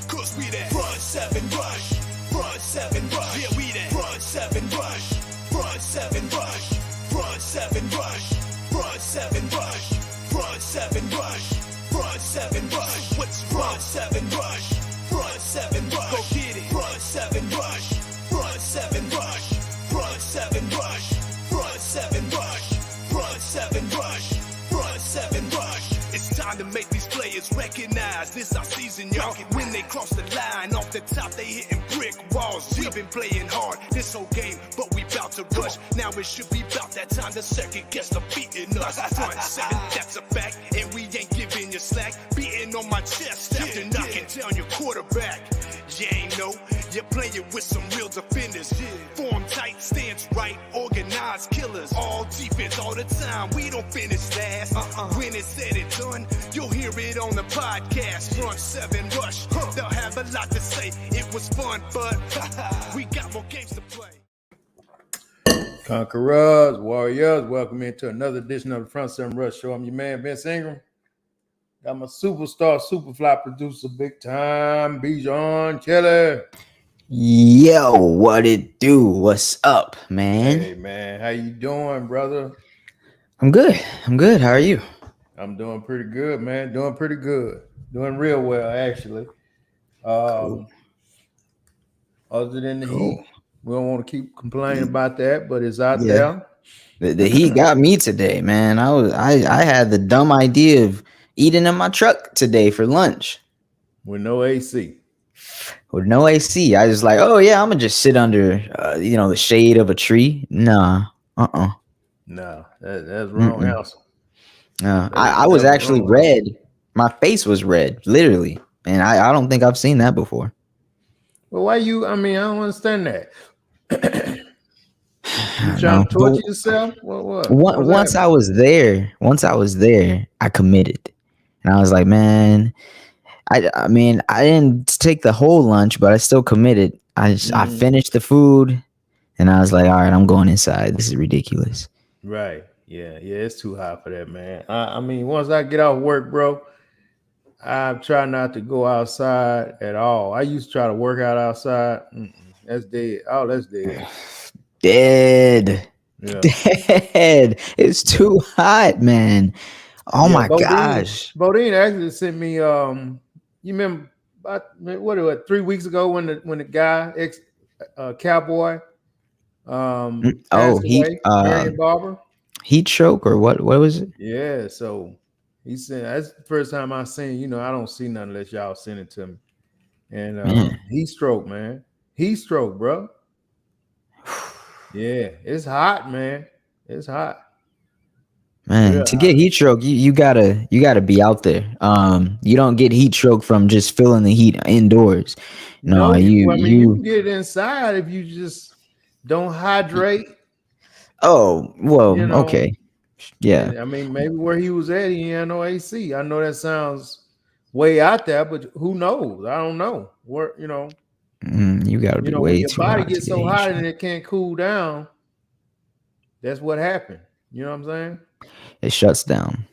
Cause we that front seven rush, front seven rush. Yeah, we that front seven rush, front seven rush, front seven rush, front seven rush, front seven rush, front seven rush. What's front seven rush, front seven rush? Go get it. Front seven rush, front seven rush, front seven rush, front seven rush, front seven rush, front seven rush. It's time to make these players recognize this our season, y'all. When they cross the line, off the top they hitting brick walls. We've been playing hard this whole game, but we bout to rush. Now it should be about that time the second guess the beating us. Front seven, that's a fact, and we ain't giving you slack. Beating on my chest after knocking down your quarterback. You ain't know, you're playing with some real defenders. Form tight, stance right, organized killers. All defense all the time, we don't finish last. When it's said and done, you'll hear it on the podcast. Front seven rush, they'll have a lot to say. It was fun, but we got more games to play. Conquerors, Warriors, welcome into another edition of the Front Seven Rush Show. I'm your man, Vince Ingram. Got my superstar, superfly producer, big time, Bijan Kelly. Yo, what it do? What's up, man? Hey, man, how you doing, brother? I'm good. How are you? I'm doing pretty good, man. Doing pretty good. Doing real well, actually. Cool. Other than the heat, we don't want to keep complaining about that, but it's out there. The heat got me today, man. I had the dumb idea of eating in my truck today for lunch. With no AC. With no AC. I was like, oh yeah, I'm gonna just sit under the shade of a tree. Nah. No, that's wrong answer. I was actually red. My face was red, literally. And I don't think I've seen that before. Well, why you? I don't understand that. You trying to torture yourself? What? Once I was there, I committed. And I was like, man, I didn't take the whole lunch, but I still committed. I finished the food and I was like, all right, I'm going inside. This is ridiculous. Right. Yeah, it's too hot for that, man. Once I get off work, bro, I try not to go outside at all. I used to try to work out outside. That's dead. Oh, that's dead. Dead. Yeah. Dead. It's too hot, man. Oh my gosh. Bodine actually sent me you remember about 3 weeks ago when the guy cowboy Marion Barber. heat stroke or what? What was it? Yeah, so he said that's the first time I seen. I don't see nothing unless y'all send it to me. And Man, heat stroke, man. Heat stroke, bro. Yeah, it's hot, man. It's hot. man, Real to get hot. heat stroke, you gotta be out there. You don't get heat stroke from just feeling the heat indoors. No, No, you I mean you can you. get it inside if you just don't hydrate, Oh, well, you know. okay, yeah. And I mean, maybe where he was at, he had no AC. I know that sounds way out there, but who knows? I don't know. Where You gotta be when way your too body hot to gets get so heat hot and stroke. it can't cool down, that's what happened. You know what I'm saying? It shuts down.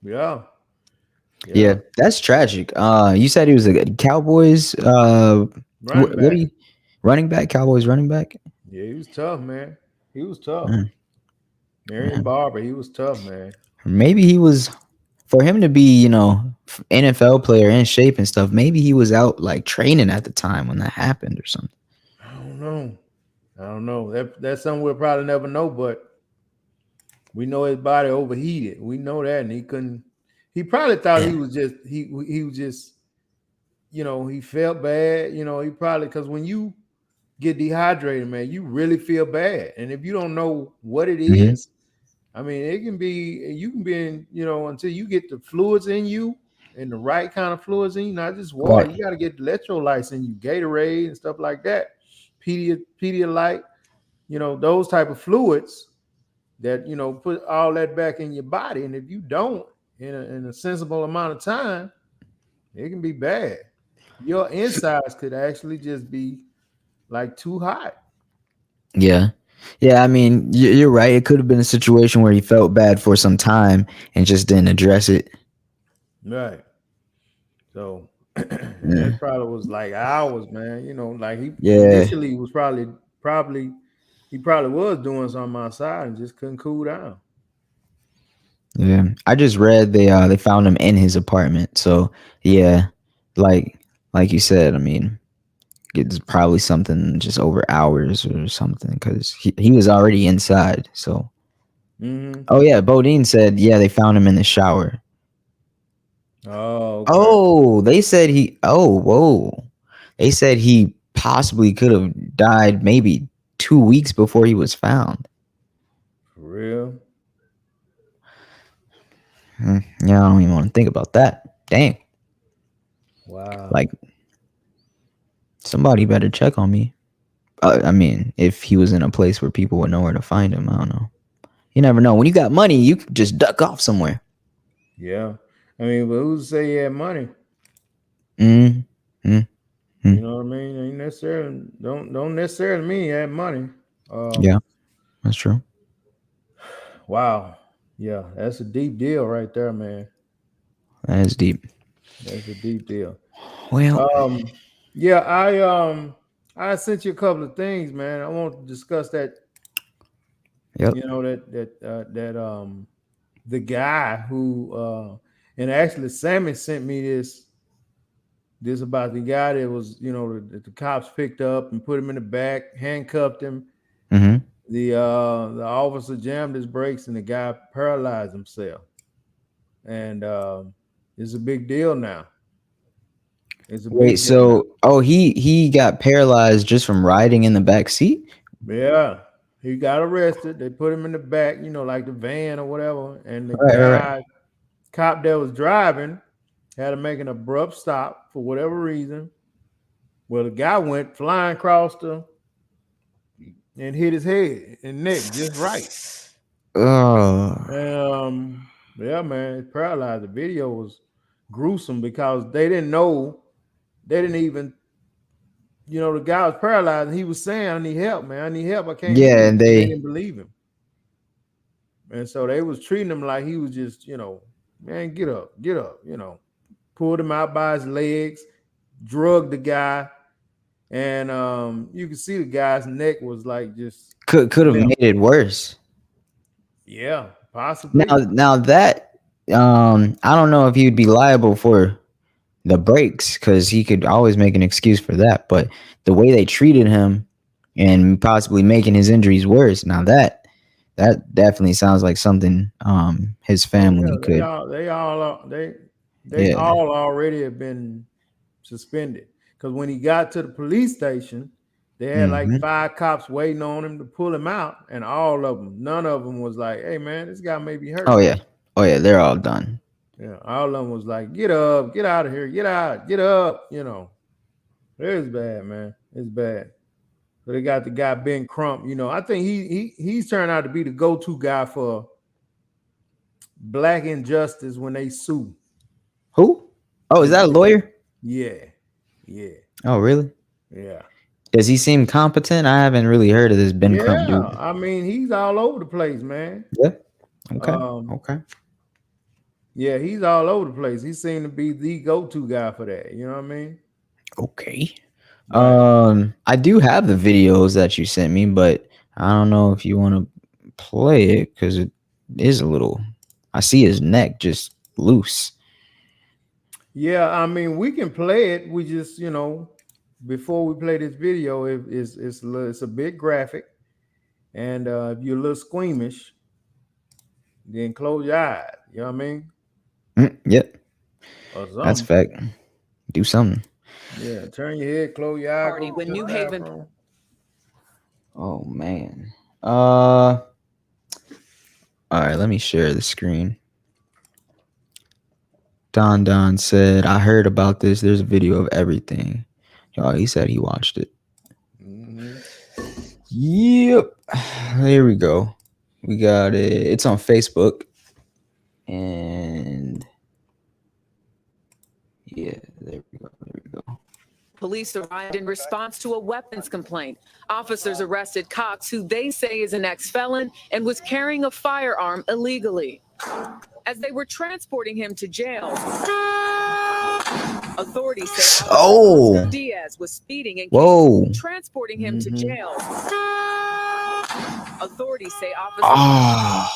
Yeah, Yeah, yeah. that's tragic. You said he was a Cowboys. Running What do back. you running back? Cowboys running back. Yeah, he was tough, man. He was tough. Man, Marion man. Barber, he was tough, man. Maybe he was for him to be, NFL player in shape and stuff. Maybe he was out like training at the time when that happened or something. I don't know. I don't know. That's something we'll probably never know, but we know his body overheated. We know that, and he couldn't. He probably thought Yeah. he was just he was just he felt bad. He probably because when you get dehydrated, man, you really feel bad, and if you don't know what it Hmm. is, I mean, it can be you can be in until you get the fluids in you and the right kind of fluids in you, not just water. Right. You got to get electrolytes in you, Gatorade and stuff like that, Pedialyte, those type of fluids that put all that back in your body. And if you don't in a sensible amount of time, it can be bad. Your insides could actually just be like too hot. Yeah. Yeah. I mean, you're right. It could have been a situation where he felt bad for some time and just didn't address it. Right. So, and Yeah. that probably was like hours, man. Like he Yeah. initially was probably he probably was doing something outside and just couldn't cool down. Yeah. I just read they found him in his apartment. So yeah, like like you said, I mean, it's probably something just over hours or something because he was already inside. So Mm-hmm. oh yeah, Bodine said yeah they found him in the shower. Oh, okay. Oh, they said he. Oh, whoa. They said he possibly could have died maybe 2 weeks before he was found. For real. Yeah, I don't even want to think about that. Dang. Wow. Like, somebody better check on me. I mean, if he was in a place where people would know where to find him, I don't know. You never know. When you got money, you could just duck off somewhere. Yeah. I mean, but who's to say he had money? Mm. Mm. You know what I mean? Ain't necessarily don't necessarily mean he had money. Yeah, that's true. Wow. Yeah, that's a deep deal right there, man. That is deep. That's a deep deal. Well, Yeah, I sent you a couple of things, man. I want to discuss that. yep. That the guy who and actually Sammy sent me this about the guy that was that the cops picked up and put him in the back, handcuffed him. Mm-hmm. The officer jammed his brakes and the guy paralyzed himself, and it's a big deal now. It's a Wait, big deal now. he got paralyzed just from riding in the back seat? Yeah, he got arrested. They put him in the back, like the van or whatever. And the Right. cop that was driving, had to make an abrupt stop for whatever reason. Well, the guy went flying across and hit his head and neck just right. Oh, Yeah, man, it's paralyzed. The video was gruesome because they didn't know. They didn't even, the guy was paralyzed and he was saying, "I need help, man. I need help. I can't yeah, move." and And they they didn't believe him. And so they was treating him like he was just, man, get up, pulled him out by his legs, drugged the guy, and you can see the guy's neck was like just could have limp. made it worse. Yeah, possibly. Now that I don't know if he would be liable for the breaks because he could always make an excuse for that. But the way they treated him and possibly making his injuries worse, now That definitely sounds like something his family They could. all they Yeah. all already have been suspended. Because when he got to the police station, they had like Hmm. 5 cops waiting on him to pull him out, and none of them was like, "Hey man, this guy may be Oh hurt." yeah. Oh yeah. They're all done. Yeah, all of them was like, "Get up, get out of here, get out, get up." It's bad, man. It's bad. So they got the guy Ben Crump. I think he's turned out to be the go-to guy for black injustice when they sue. Who? Oh, is that a lawyer? Yeah, yeah, Oh, really? yeah, Does he seem competent? I haven't really heard of this Ben Crump yeah. dude. I mean, he's all over the place, man. Yeah. Okay. Um, Okay. yeah, he's all over the place. He seemed to be the go-to guy for that. You know what I mean? Okay. Right. I do have the videos that you sent me, but I don't know if you want to play it because it is a little. I see his neck just loose. Yeah, I mean, we can play it. We just, before we play this video, it's a bit graphic, and if you're a little squeamish, then close your eyes. You know what I mean? Yep, Or that's something. fact. Do something. Yeah, turn your head, close your eyes. Party Go when to the New Haven. bathroom. Oh man. All right, let me share the screen. Don said, I heard about this. There's a video of everything. Y'all, he said he watched it. Mhm. Yep. There we go. We got it. It's on Facebook. And yeah, there we go. There we go. Police arrived in response to a weapons complaint. Officers arrested Cox, who they say is an ex-felon and was carrying a firearm illegally. As they were transporting him to jail, authorities say Officer Diaz was speeding and transporting him to jail. Authorities say Officer.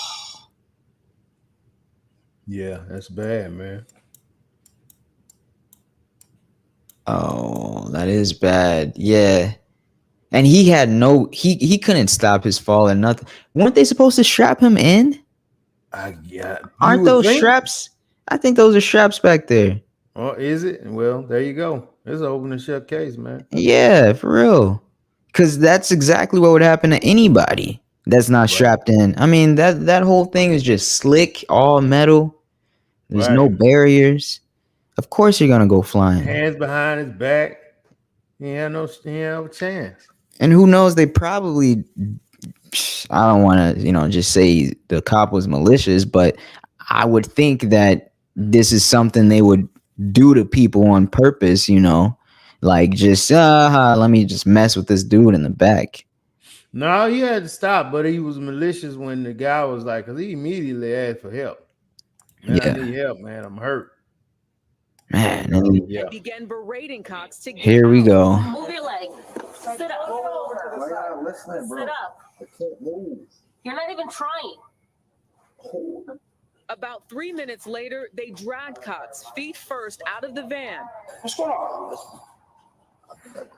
Yeah, that's bad, man. Oh, that is bad. Yeah. And he had he couldn't stop his fall or nothing. Weren't they supposed to strap him in? Aren't those straps? I think those are straps back there. Oh, is it? Well, there you go. It's an open and shut case, man. Yeah, for real. Because that's exactly what would happen to anybody that's not strapped in. I mean, that whole thing is just slick, all metal. There's no barriers. Of course you're gonna go flying. Hands behind his back. He had no chance. And who knows? They probably. I don't want to, just say the cop was malicious, but I would think that this is something they would do to people on purpose, like just let me just mess with this dude in the back. No, he had to stop, but he was malicious when the guy was like, because he immediately asked for help. Man, I need help, man. I'm hurt. Man, And began berating Cox to get here we go. Move your leg. Sit up. Sit up. I can't move. You're not even trying. About 3 minutes later, they dragged Cox feet first out of the van. What's going on?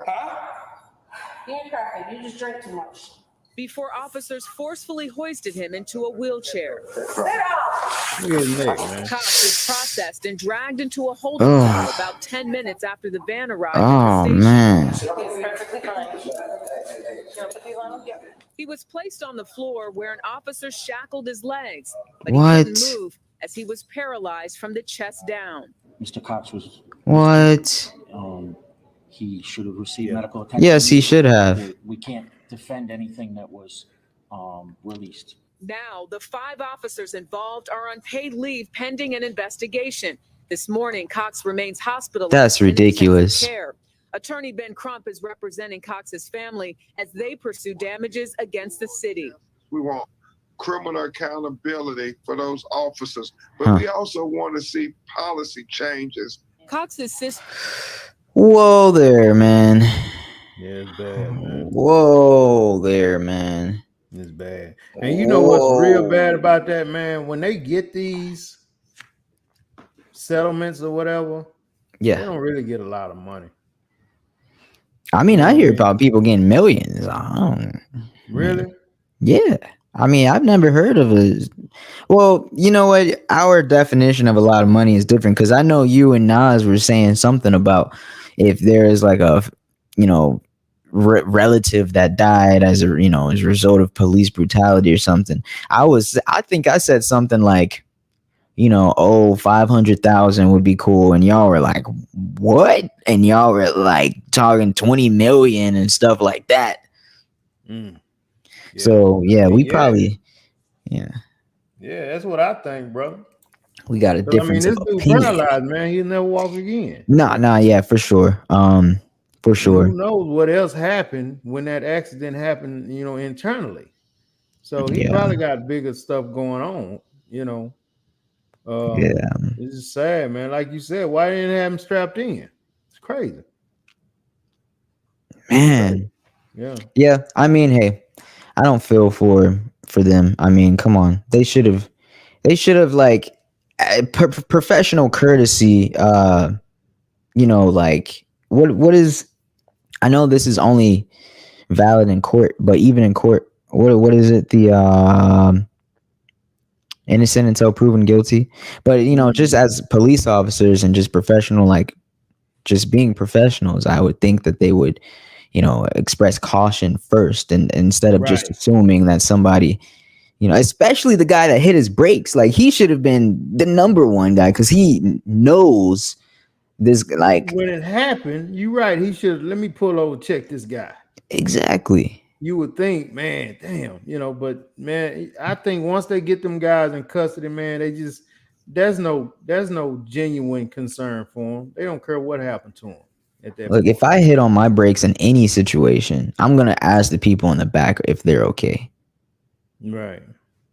Huh? You ain't crappy. You just drank too much. Before officers forcefully hoisted him into a wheelchair. Sit up. Look at his neck, man. Cox was processed and dragged into a holding cell about 10 minutes after the van arrived at the station. Man. It's perfectly fine. He was placed on the floor where an officer shackled his legs, but he couldn't move as he was paralyzed from the chest down. Mr. Cox was he should have received medical attention. Yes, he should have. We can't defend anything that was released. Now, the 5 officers involved are on paid leave pending an investigation. This morning, Cox remains hospitalized. That's ridiculous. Care. Attorney Ben Crump is representing Cox's family as they pursue damages against the city. We want criminal accountability for those officers, but we also want to see policy changes. Cox's sister. Whoa there, man. Yeah, it's bad, man. Whoa there, man. It's bad. And you know what's real bad about that, man? When they get these settlements or whatever, they don't really get a lot of money. I mean, I hear about people getting millions. Really? Yeah. I mean, I've never heard of a. Well, you know what? Our definition of a lot of money is different because I know you and Nas were saying something about if there is like a, you know, relative that died as a, as a result of police brutality or something. I think I said something like, oh, 500,000 would be cool, and y'all were like, what? And y'all were like talking 20 million and stuff like that. Mm. Yeah. So yeah, I mean, we yeah. probably, yeah. Yeah, that's what I think, bro. We got a 'Cause, I mean, difference of this dude opinion. paralyzed, man. He'll never walk again. Nah, yeah, for sure. For And sure. who knows what else happened when that accident happened, internally. So he Yeah, probably got bigger stuff going on, you know. yeah, It's just sad, man. Like you said, why didn't they have him strapped in? It's crazy. man. Yeah. Yeah, I mean, hey, I don't feel for them. I mean, come on, they should have like professional courtesy. Like what is? I know this is only valid in court, but even in court, what is it? The innocent until proven guilty. But just as police officers and just professional, like just being professionals, I would think that they would, express caution first, and instead of just Right. assuming that somebody, especially the guy that hit his brakes, like he should have been the number one guy because he knows this, like, When it happened, you're right. He should let me pull over, check this guy. exactly. You would think, man, damn, but man, I think once they get them guys in custody, man, they just there's no genuine concern for them. They don't care what happened to them at that Look, point. if I hit on my brakes in any situation, I'm gonna ask the people in the back if they're okay. Right.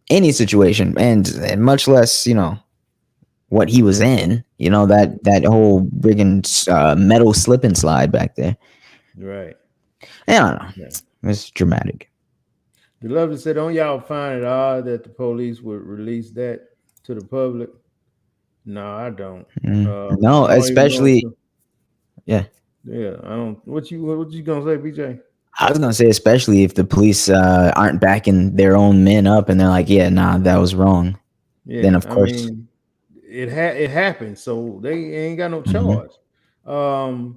Any situation, and much less, what he was in. That whole friggin' metal slip and slide back there. Right. I don't know. Yeah. It's dramatic. The lovely said, don't y'all find it odd that the police would release that to the public? No, I don't. No, I don't even know. especially, yeah. Yeah, I don't. What you gonna say, BJ? I was gonna say, especially if the police aren't backing their own men up, and they're like, "Yeah, nah, that was wrong." Yeah, Then of I course, mean, it happened, so they ain't got no Mhm. charge.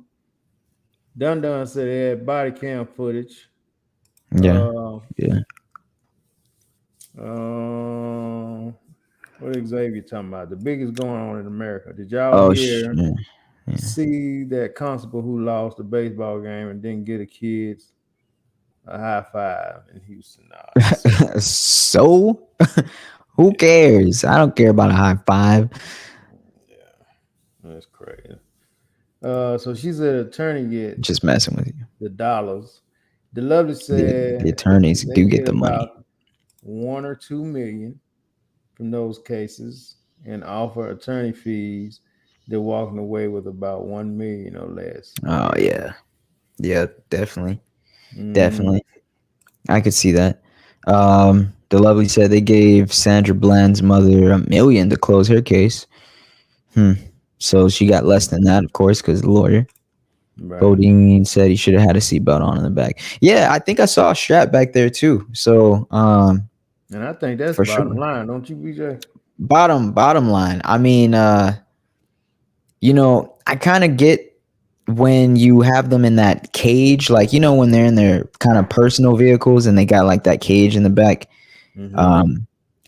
Dun said they had body cam footage. Yeah, Uh, yeah. what Xavier talking about? The biggest going on in America. Did y'all Oh, hear? yeah. See that constable who lost the baseball game and didn't get the kids a high five in Houston? Nah, So, who cares? I don't care about a high five. yeah, that's crazy. So she said attorney get Just messing with you. the dollars. The lovely The said attorneys they do get get the money. about 1 or 2 million from those cases and offer attorney fees. They're walking away with about 1 million or less. Oh yeah, definitely. Mm. Definitely. I could see that. The lovely said they gave Sandra Bland's mother $1 million to close her case. So she got less than that, of course, because the lawyer. Right. Bodine said he should have had a seatbelt on in the back. Yeah, I think I saw a strap back there too. So And I think that's for bottom sure. line, don't you, BJ? Bottom line. I mean, I kind of get when you have them in that cage, like, when they're in their kind of personal vehicles and they got like that cage in the back. Mhm.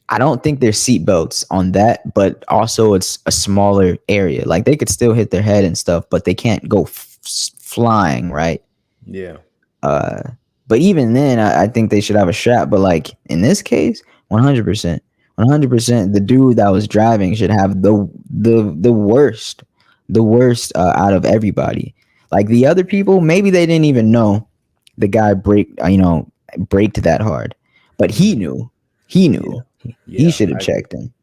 I don't think there's seatbelts on that, but also it's a smaller area. Like they could still hit their head and stuff, but they can't go flying, right? Yeah. But even then, I think they should have a strap. But like in this case, 100%, the dude that was driving should have the worst, out of everybody. Like the other people, maybe they didn't even know the guy braked that hard, but he knew. He should have checked him.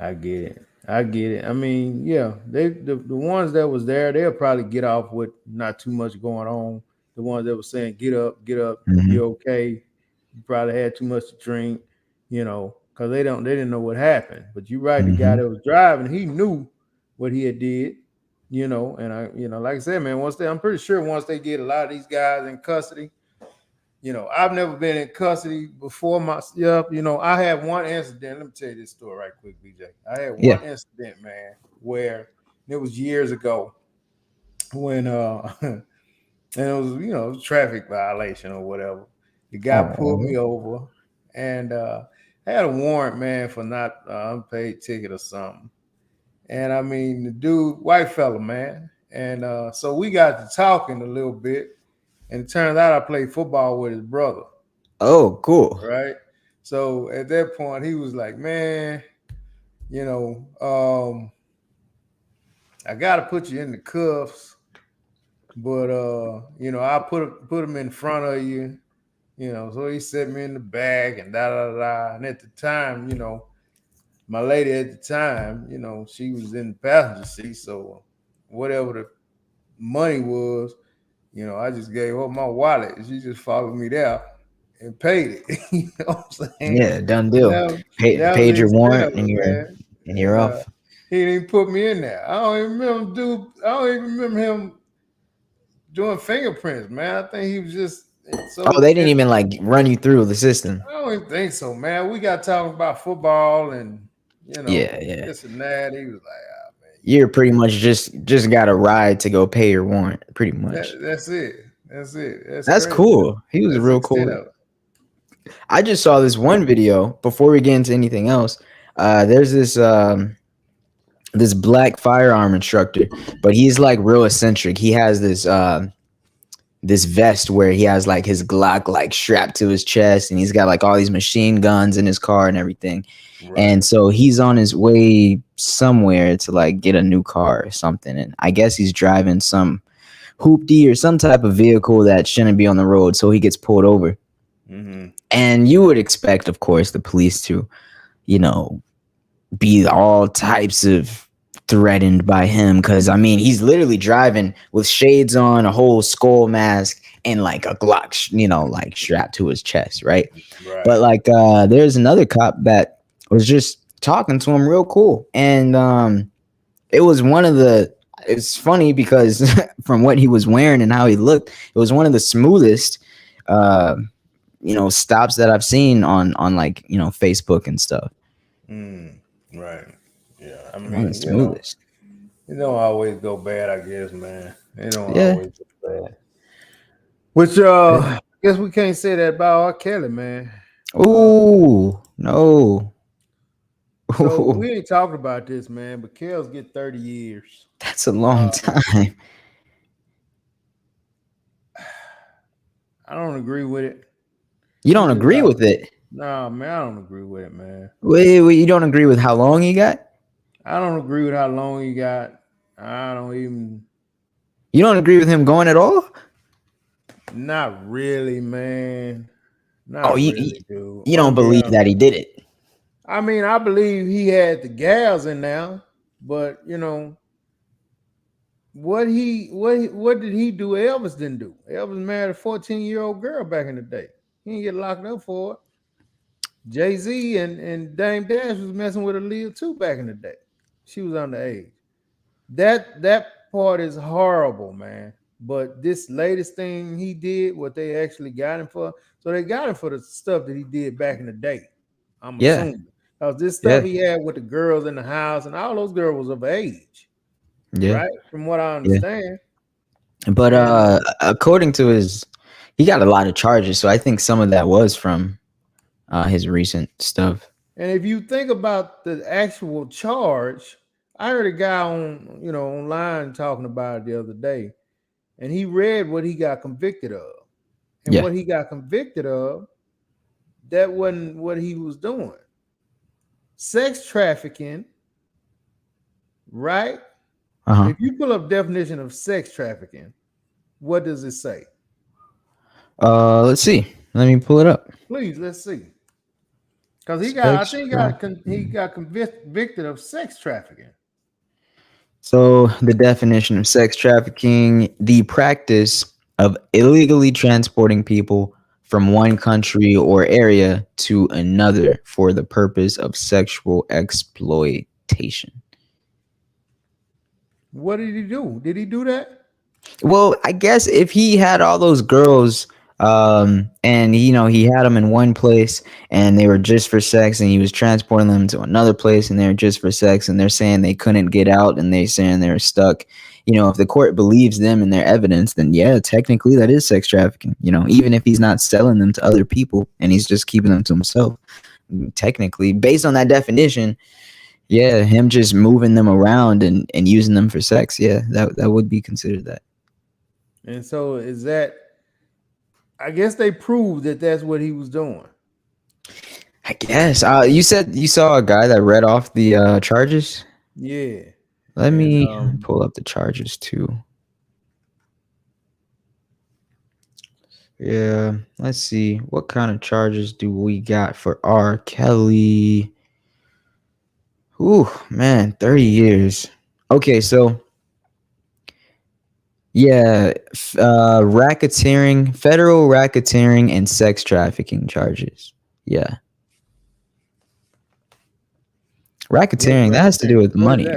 I get it. I mean, yeah, the ones that was there, they'll probably get off with not too much going on. The ones that were saying, get up, Mhm. you're okay. You probably had too much to drink, because they didn't know what happened. But you're right, the guy that was driving, he knew what he had did, and like I said, man, I'm pretty sure once they get a lot of these guys in custody, I've never been in custody before myself. I had one incident. Let me tell you this story right quick, BJ. I had Yeah. one incident, man, where it was years ago when and it was it was a traffic violation or whatever. The guy pulled Oh, me over and I had a warrant, man, for not unpaid ticket or something. And I mean, the dude, white fella, man. And so we got to talking a little bit. And it turns out I played football with his brother, oh, cool. right? So at that point, he was like, man, I got to put you in the cuffs, but, I put him in front of you, so he set me in the back and da da da. And at the time, my lady at the time, she was in the passenger seat. So whatever the money was, I just gave her my wallet. She just followed me there and paid it. You know what I'm saying? Yeah, done And deal. that was Paid the your extent warrant of it, man. and you're And off. he didn't even put me in there. I don't even remember, dude. I don't even remember him doing fingerprints, man. I think he was just Oh, so. they didn't even like run you through the system. I don't even think so, man. We got talking about football and Yeah, yeah. this and that. He was like, ah, man, You're pretty much just got a ride to go pay your warrant, pretty much. that's it. That's it. That's That's crazy. cool. He was That's the real extent cool. of it. I just saw this one video before we get into anything else. There's this black firearm instructor, but he's like real eccentric. He has this vest where he has like his Glock like strapped to his chest, and he's got like all these machine guns in his car and everything. Right. And so he's on his way somewhere to like get a new car or something. And I guess he's driving some hoopty or some type of vehicle that shouldn't be on the road. So he gets pulled over. Mm-hmm. And you would expect, of course, the police to, be all types of threatened by him. Cause I mean, he's literally driving with shades on, a whole skull mask, and like a Glock, like strapped to his chest. Right. Right. But like, there's another cop that was just talking to him real cool. And it was it's funny because from what he was wearing and how he looked, it was one of the smoothest, stops that I've seen on like, Facebook and stuff. Right. Yeah. I One of the mean, smoothest. it don't always go bad, I guess, man. It don't Yeah. always go bad. Which I guess we can't say that about R. Kelly, man. Ooh, no. So Ooh, we ain't talking about this, man, but Kells get 30 years. that's a long time. I don't agree with it. You don't agree with it? Nah, man, I don't agree with it, man. Wait, you don't agree with how long he got? I don't agree with how long he got. I don't even. You don't agree with him going at all? Not really, man. Not Oh, really, dude. you don't believe that he did it? I mean, I believe he had the gals in there, but what did he do? Elvis didn't do. Elvis married a 14-year-old girl back in the day. He didn't get locked up for it. Jay-Z and Dame Dash was messing with Aaliyah too back in the day. She was underage. That part is horrible, man. But this latest thing he did, what they actually got him for, so they got him for the stuff that he did back in the day. I'm assuming. Because this stuff he had with the girls in the house, and all those girls was of age. Yeah. Right? From what I understand. But according to he got a lot of charges, so I think some of that was from his recent stuff. And if you think about the actual charge, I heard a guy online talking about it the other day, and he read what he got convicted of. And what he got convicted of, that wasn't what he was doing. Sex trafficking, right? If you pull up definition of sex trafficking, what does it say? Let's see. Let me pull it up. Please, let's see. Because he got convicted of sex trafficking. So the definition of sex trafficking: the practice of illegally transporting people from one country or area to another for the purpose of sexual exploitation. What did he do? Did he do that? Well, I guess if he had all those girls And he had them in one place and they were just for sex, and he was transporting them to another place and they were just for sex, and they're saying they couldn't get out and they're saying they're stuck. If the court believes them and their evidence, then yeah, technically that is sex trafficking. Even if he's not selling them to other people and he's just keeping them to himself, technically, based on that definition, yeah, him just moving them around and using them for sex, yeah, that would be considered that. And so is that? I guess they proved that that's what he was doing. I guess. You said you saw a guy that read off the charges? Yeah. Let me pull up the charges too. Yeah, let's see. What kind of charges do we got for R. Kelly? Ooh, man, 30 years. Okay, so yeah, racketeering, federal racketeering and sex trafficking charges. Yeah. Racketeering, that has to do with money.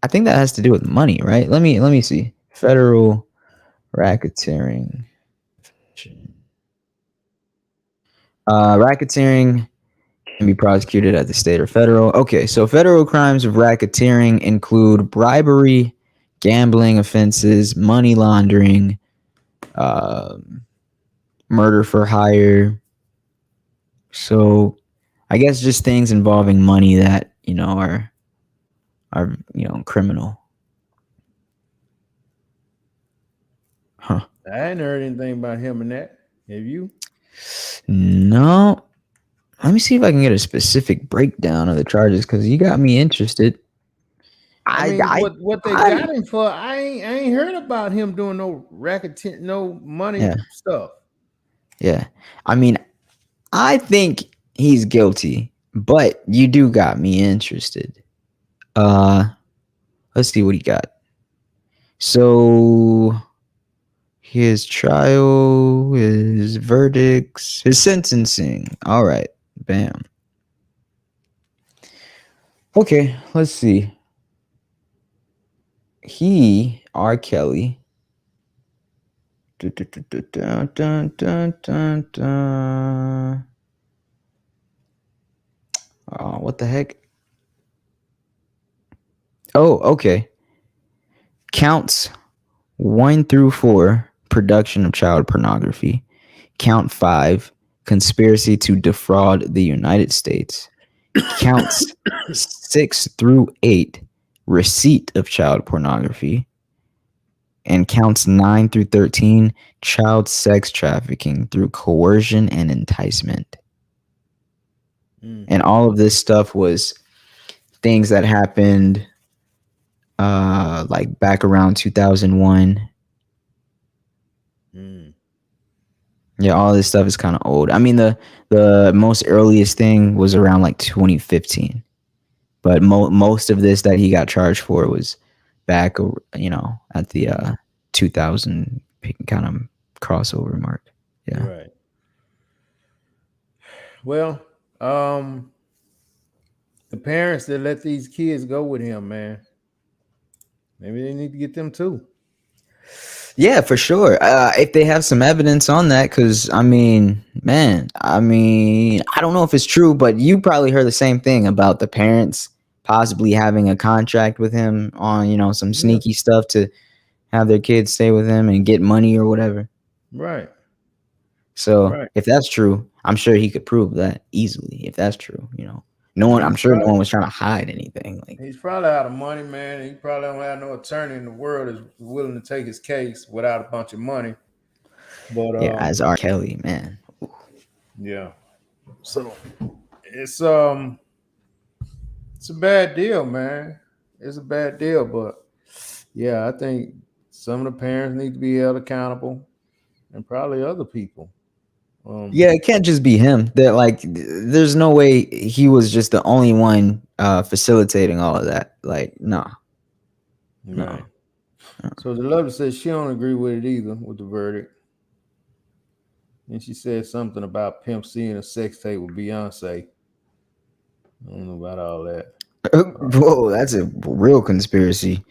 I think that has to do with money, right? Let me see. Federal racketeering. Racketeering can be prosecuted at the state or federal. Okay, so federal crimes of racketeering include bribery, gambling offenses, money laundering, murder for hire. So I guess just things involving money that, are criminal. Huh. I hadn't heard anything about him in that. Have you? No. Let me see if I can get a specific breakdown of the charges, because you got me interested. I mean, what they got him for? I ain't heard about him doing no racketeering, no money stuff. Yeah, I mean, I think he's guilty, but you do got me interested. Let's see what he got. So his trial, his verdicts, his sentencing. All right, bam. Okay, let's see. R. Kelly. Oh, what the heck? Oh, okay. Counts 1 through 4, production of child pornography. Count 5, conspiracy to defraud the United States. Counts 6 through 8, receipt of child pornography. And counts 9 through 13, child sex trafficking through coercion and enticement. And all of this stuff was things that happened like back around 2001. Yeah, all this stuff is kind of old. I mean, the most earliest thing was around like 2015. But most of this that he got charged for was back, at the 2000 kind of crossover mark. Yeah. Right. Well, the parents that let these kids go with him, man, maybe they need to get them too. Yeah, for sure. If they have some evidence on that, because I don't know if it's true, but you probably heard the same thing about the parents possibly having a contract with him on, some sneaky stuff to have their kids stay with him and get money or whatever. Right. So if that's true, I'm sure he could prove that easily. If that's true, I'm sure no one was trying to hide anything. Like, he's probably out of money, man. He probably don't have no attorney in the world is willing to take his case without a bunch of money. But yeah, as R. Kelly, man. Yeah. So it's a bad deal, man. It's a bad deal, but yeah, I think some of the parents need to be held accountable, and probably other people. Yeah, it can't just be him. There's no way he was just the only one facilitating all of that. Like, no. Right. So the lover says she don't agree with it either, with the verdict. And she said something about Pimp seeing a sex tape with Beyonce. I don't know about all that. Whoa, that's a real conspiracy.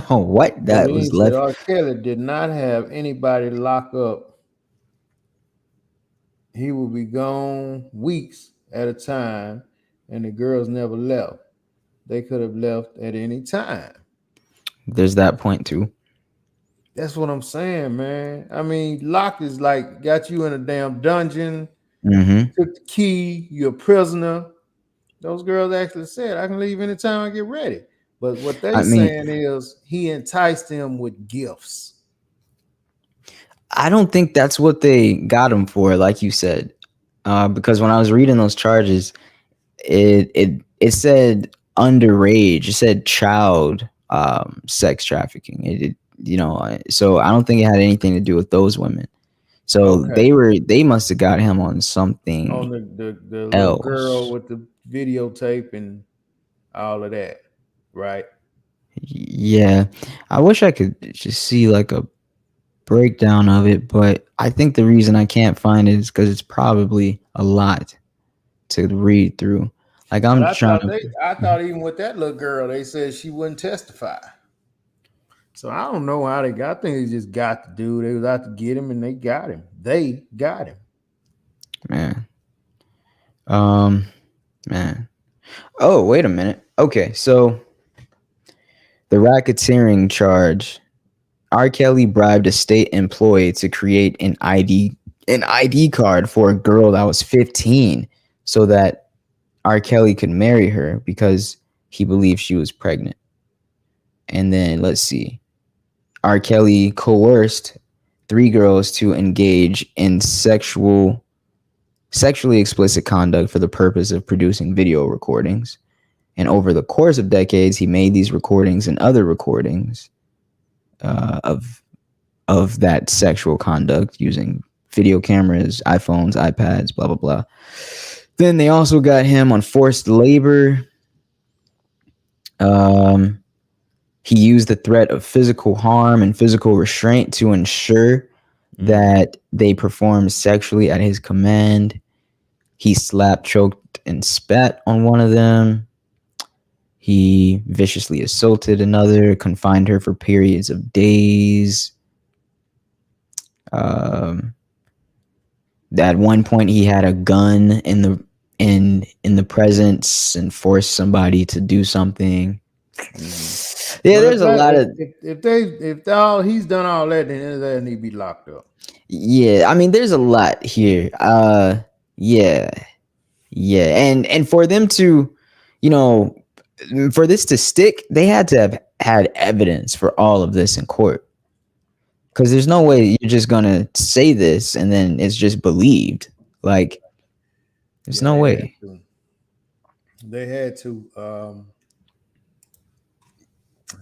What? That was left. R. Kelly did not have anybody lock up he would be gone weeks at a time, and the girls never left. They could have left at any time. There's that point too. That's what I'm saying, man. I mean, lock is like got you in a damn dungeon, Mm-hmm. took the key, you're a prisoner. Those girls actually said, I can leave anytime I get ready. But what they I mean, saying is he enticed them with gifts. I don't think that's what they got him for, like you said, because when I was reading those charges, it said underage, it said child sex trafficking. So I don't think it had anything to do with those women. So Okay. they must have got him on something On the little girl else. with the videotape and all of that. Right. Yeah, I wish I could just see like a breakdown of it, but I think the reason I can't find it is because it's probably a lot to read through. Like But I'm trying to. I thought even with that little girl, they said she wouldn't testify. So I don't know how they got. I think they just got the dude. They was out to get him, and they got him. They got him. Man. Man. Oh, wait a minute. Okay, so the racketeering charge. R. Kelly bribed a state employee to create an ID card for a girl that was 15 so that R. Kelly could marry her because he believed she was pregnant. And then let's see. R. Kelly coerced 3 girls to engage in sexually explicit conduct for the purpose of producing video recordings. And over the course of decades, he made these recordings and other recordings of that sexual conduct using video cameras, iPhones, iPads, blah, blah, blah. Then they also got him on forced labor. He used the threat of physical harm and physical restraint to ensure that they performed sexually at his command. He slapped, choked, and spat on one of them. He viciously assaulted another, confined her for periods of days. At one point, he had a gun in the presence and forced somebody to do something. Yeah, there's a lot of. If all he's done all that, then that need to be locked up. Yeah, I mean, there's a lot here. Yeah, and for them to, for this to stick, they had to have had evidence for all of this in court. Because there's no way you're just gonna say this and then it's just believed. Like, there's no way. They had to.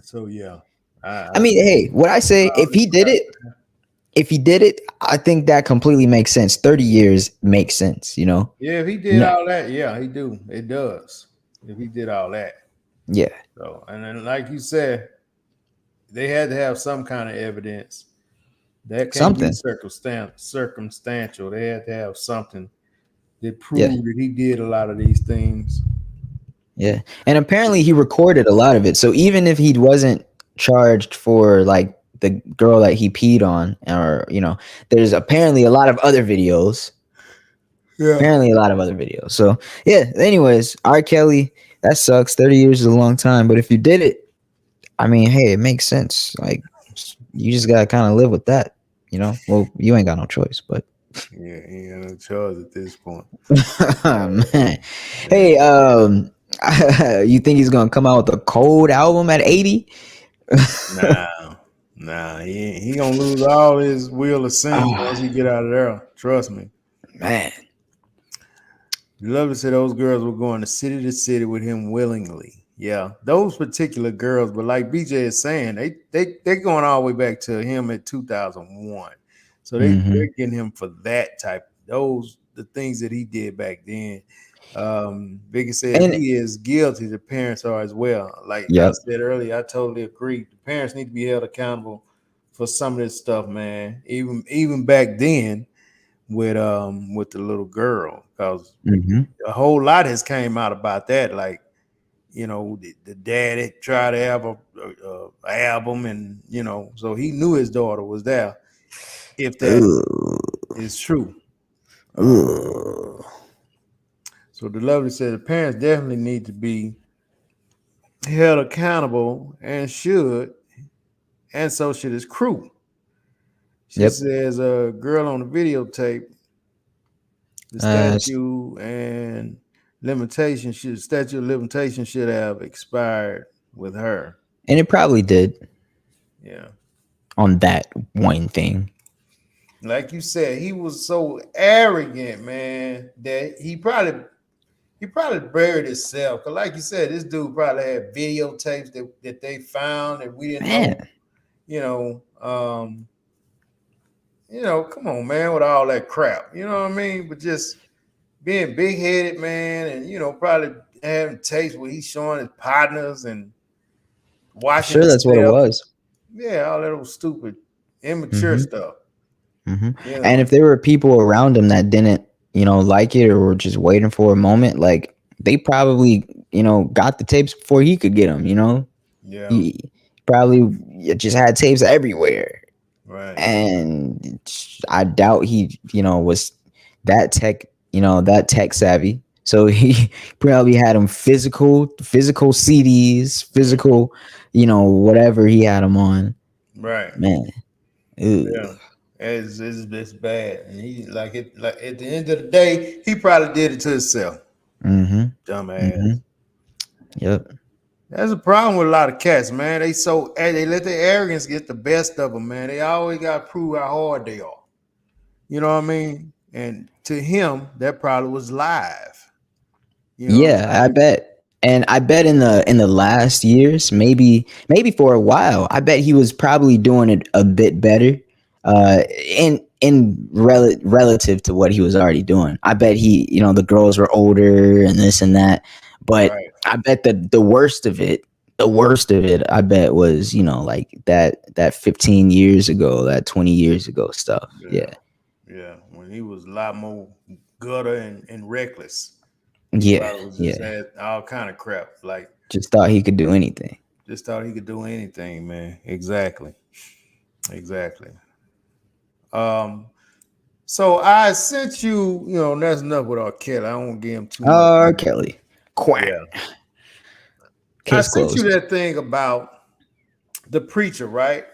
So yeah. I mean, hey, what I say, if he did it, I think that completely makes sense. 30 years makes sense, Yeah, if he did all that, yeah, he do. It does. If he did all that. Yeah. So, and then like you said, they had to have some kind of evidence. That can't be circumstantial. They had to have something that proved that he did a lot of these things. Yeah. And apparently he recorded a lot of it. So even if he wasn't charged for like the girl that he peed on, or there's apparently a lot of other videos. Yeah. Apparently a lot of other videos. So yeah, anyways, R. Kelly, that sucks. 30 years is a long time. But if you did it, I mean, hey, it makes sense. Like, you just gotta kind of live with that, Well, you ain't got no choice, but yeah, he ain't got no choice at this point. Man. Hey, you think he's gonna come out with a cold album at 80? Nah, he gonna lose all his will to sing once he get out of there. Trust me, man. You love to say those girls were going to city with him willingly. Yeah, those particular girls, but like BJ is saying, they going all the way back to him at 2001. So they're getting him for that type. The things that he did back then. Biggie said he is guilty. The parents are as well. Like I said earlier, I totally agree. The parents need to be held accountable for some of this stuff, man. Even back then with the little girl, because a whole lot has came out about that. Like, the daddy tried to have a album, and so he knew his daughter was there. If that is true, Ugh. So the lovely said the parents definitely need to be held accountable and should, and so should his crew. She Yep. says a girl on the videotape, the statute and statute of limitation should have expired with her. And it probably did Yeah. on that one thing. Like you said, he was so arrogant, man, that he probably buried himself. Cause like you said, this dude probably had videotapes that they found that we didn't know. Come on, man, with all that crap. You know what I mean? But just being big headed, man, and probably having tapes where he's showing his partners and watching. Sure, that's what it was. Yeah, all that old stupid, immature stuff. And if there were people around him that didn't, like it or were just waiting for a moment, like they probably, got the tapes before he could get them. Yeah. He probably just had tapes everywhere. Right. And I doubt he, was that tech savvy. So he probably had them physical CDs, physical, whatever he had them on. Right. Man. Ew. Yeah. It's bad. And he like at the end of the day, he probably did it to himself. Dumbass. Yep. That's a problem with a lot of cats, man. They let their arrogance get the best of them, man. They always got to prove how hard they are. You know what I mean? And to him, that probably was live. I bet. And I bet in the last years, maybe for a while, I bet he was probably doing it a bit better. Relative to what he was already doing. I bet he, the girls were older and this and that. But right. I bet the worst of it, I bet was, like that 15 years ago, that 20 years ago stuff. Yeah. Yeah. When he was a lot more gutter and reckless. Yeah. Had all kind of crap. Like just thought he could do anything. Just thought he could do anything, man. Exactly. So I sent you, that's enough with R. Kelly. I don't want to give him too much. R. Kelly. Quack. Yeah. Case I sent closed. you that thing about the preacher, right?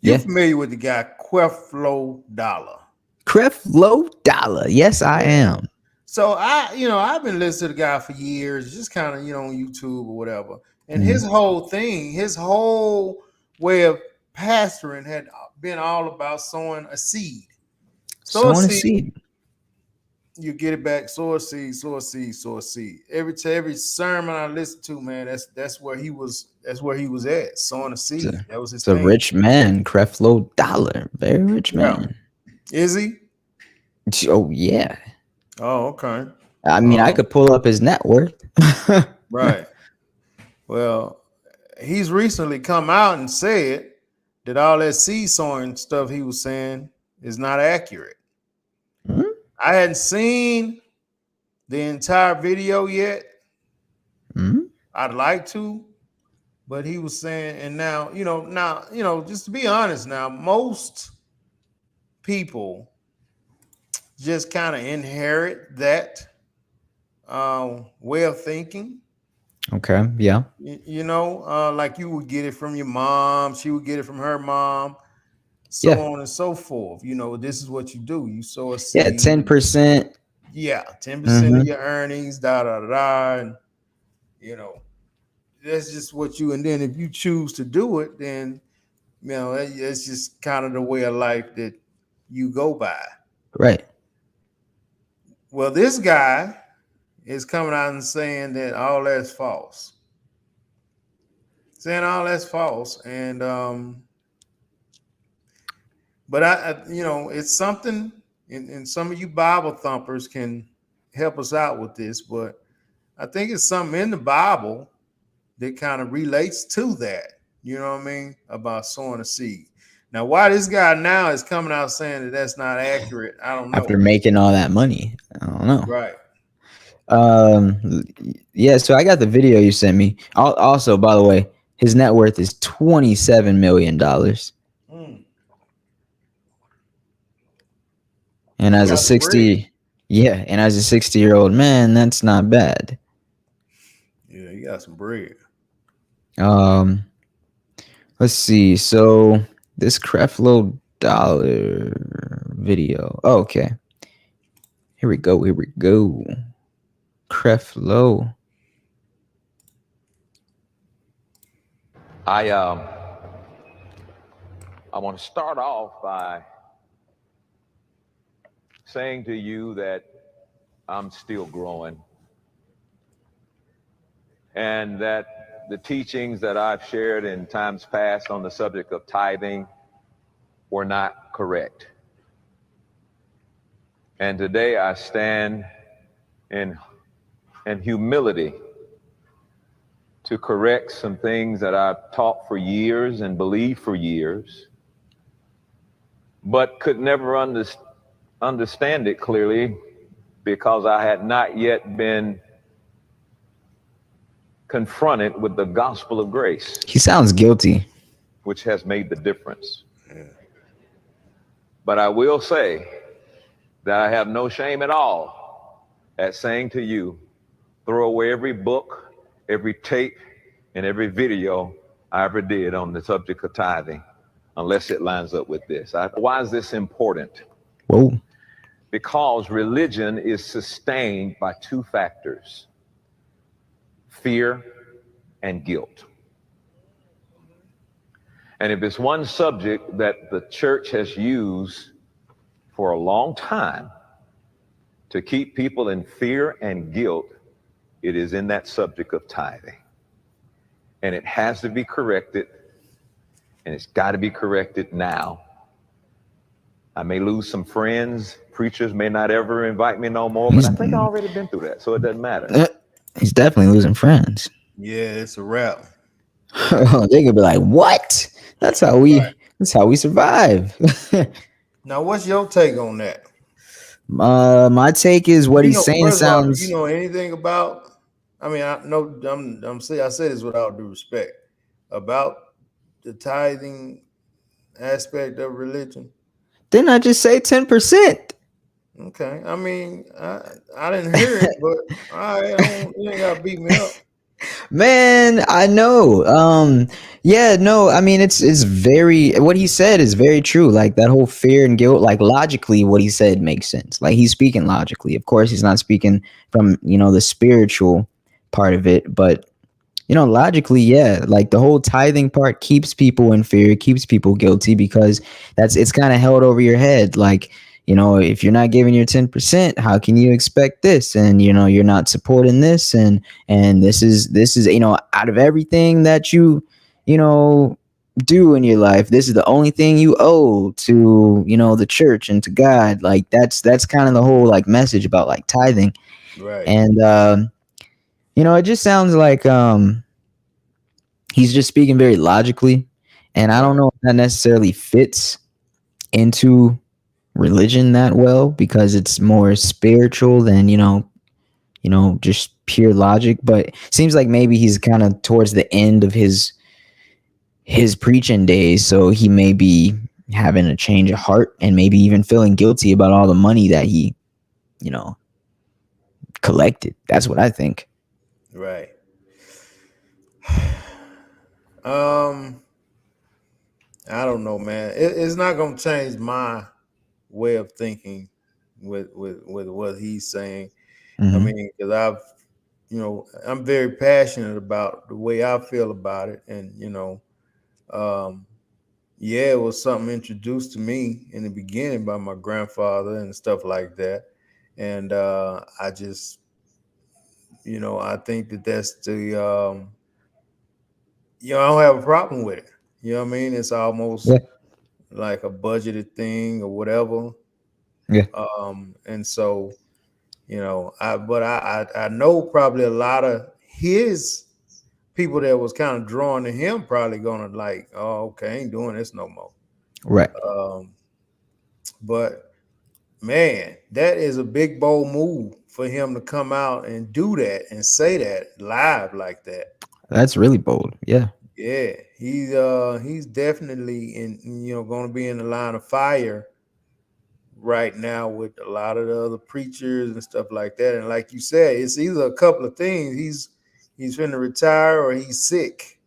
You're familiar with the guy Creflo Dollar. Creflo Dollar. Yes, I am. So I've been listening to the guy for years, just kind of, on YouTube or whatever. And his whole thing, his whole way of pastoring had been all about sowing a seed. Sow a seed. You get it back. Sow a seed. Sow a seed. Sow a seed. Every sermon I listened to, man, that's where he was. That's where he was at, sowing a seed. That was his. It's a rich man, Creflo Dollar, very rich man. Is he? Oh yeah. Oh, okay. I mean, I could pull up his net worth. Right. Well, he's recently come out and said that all that seed sowing stuff he was saying is not accurate. Mm-hmm. I hadn't seen the entire video yet. Mm-hmm. I'd like to, but he was saying, and now, just to be honest, now most people just kind of inherit that way of thinking. Okay. Yeah. Like you would get it from your mom, she would get it from her mom, so on and so forth. This is what you do. You sow a seed. Yeah, 10%. Yeah, 10% of your earnings, and that's just what you. And then if you choose to do it, then it's just kind of the way of life that you go by. Right. Well, this guy is coming out and saying that all that's false. And but it's something, and some of you Bible thumpers can help us out with this, but I think it's something in the Bible that kind of relates to that, about sowing a seed. Now, why this guy now is coming out saying that that's not accurate, I don't know. After making all that money, I don't know. Right. Yeah, so I got the video you sent me. Also, by the way, his net worth is $27 million. And You as a got some bread. 60-year-old man, that's not bad. Yeah, you got some bread. Let's see. So this Creflo Dollar video. Oh, okay. Here we go. Creflo. I want to start off by saying to you that I'm still growing, and that the teachings that I've shared in times past on the subject of tithing were not correct. And today I stand in humility to correct some things that I've taught for years and believed for years, but could never understand it clearly because I had not yet been confronted with the gospel of grace. He sounds guilty. Which has made the difference. Yeah. But I will say that I have no shame at all at saying to you, throw away every book, every tape, and every video I ever did on the subject of tithing, unless it lines up with this. Why is this important? Whoa. Because religion is sustained by two factors: fear and guilt. And if it's one subject that the church has used for a long time to keep people in fear and guilt, it is in that subject of tithing. And it has to be corrected, and it's got to be corrected now. I may lose some friends. Preachers may not ever invite me no more, but I think I've already been through that, so it doesn't matter. He's definitely losing friends. Yeah, it's a wrap. They could be like, "What? That's how we survive." Now, what's your take on that? My take is what he's saying sounds. You know anything about? I mean, I know I say this with all due respect about the tithing aspect of religion. Didn't I just say 10%? Okay, I mean, I didn't hear it, but you ain't gotta beat me up. Man, I know. Yeah, no, I mean it's very, what he said is very true. Like that whole fear and guilt, like logically what he said makes sense. Like he's speaking logically. Of course, he's not speaking from, the spiritual part of it, but logically, yeah, like the whole tithing part keeps people in fear, keeps people guilty because it's kind of held over your head. Like, if you're not giving your 10%, how can you expect this? And, you're not supporting this. And this is, out of everything that you do in your life, this is the only thing you owe to, the church and to God. Like that's kind of the whole like message about like tithing. Right. And, it just sounds like, he's just speaking very logically. And I don't know if that necessarily fits into religion that well because it's more spiritual than just pure logic. But it seems like maybe he's kind of towards the end of his preaching days, so he may be having a change of heart and maybe even feeling guilty about all the money that he collected. That's what I think. Right. I don't know, man. It's not gonna change my way of thinking with what he's saying. Mm-hmm. I mean, because I'm very passionate about the way I feel about it, and it was something introduced to me in the beginning by my grandfather and stuff like that, and I just, I think that's the, I don't have a problem with it. You know what I mean? It's almost like a budgeted thing or whatever. Yeah. And so, I know probably a lot of his people that was kind of drawn to him probably gonna like, oh, okay, I ain't doing this no more. Right. But man, that is a big bold move for him to come out and do that and say that live like that. That's really bold. Yeah. Yeah, he's definitely going to be in the line of fire right now with a lot of the other preachers and stuff like that. And like you said, it's either a couple of things. He's finna retire or he's sick,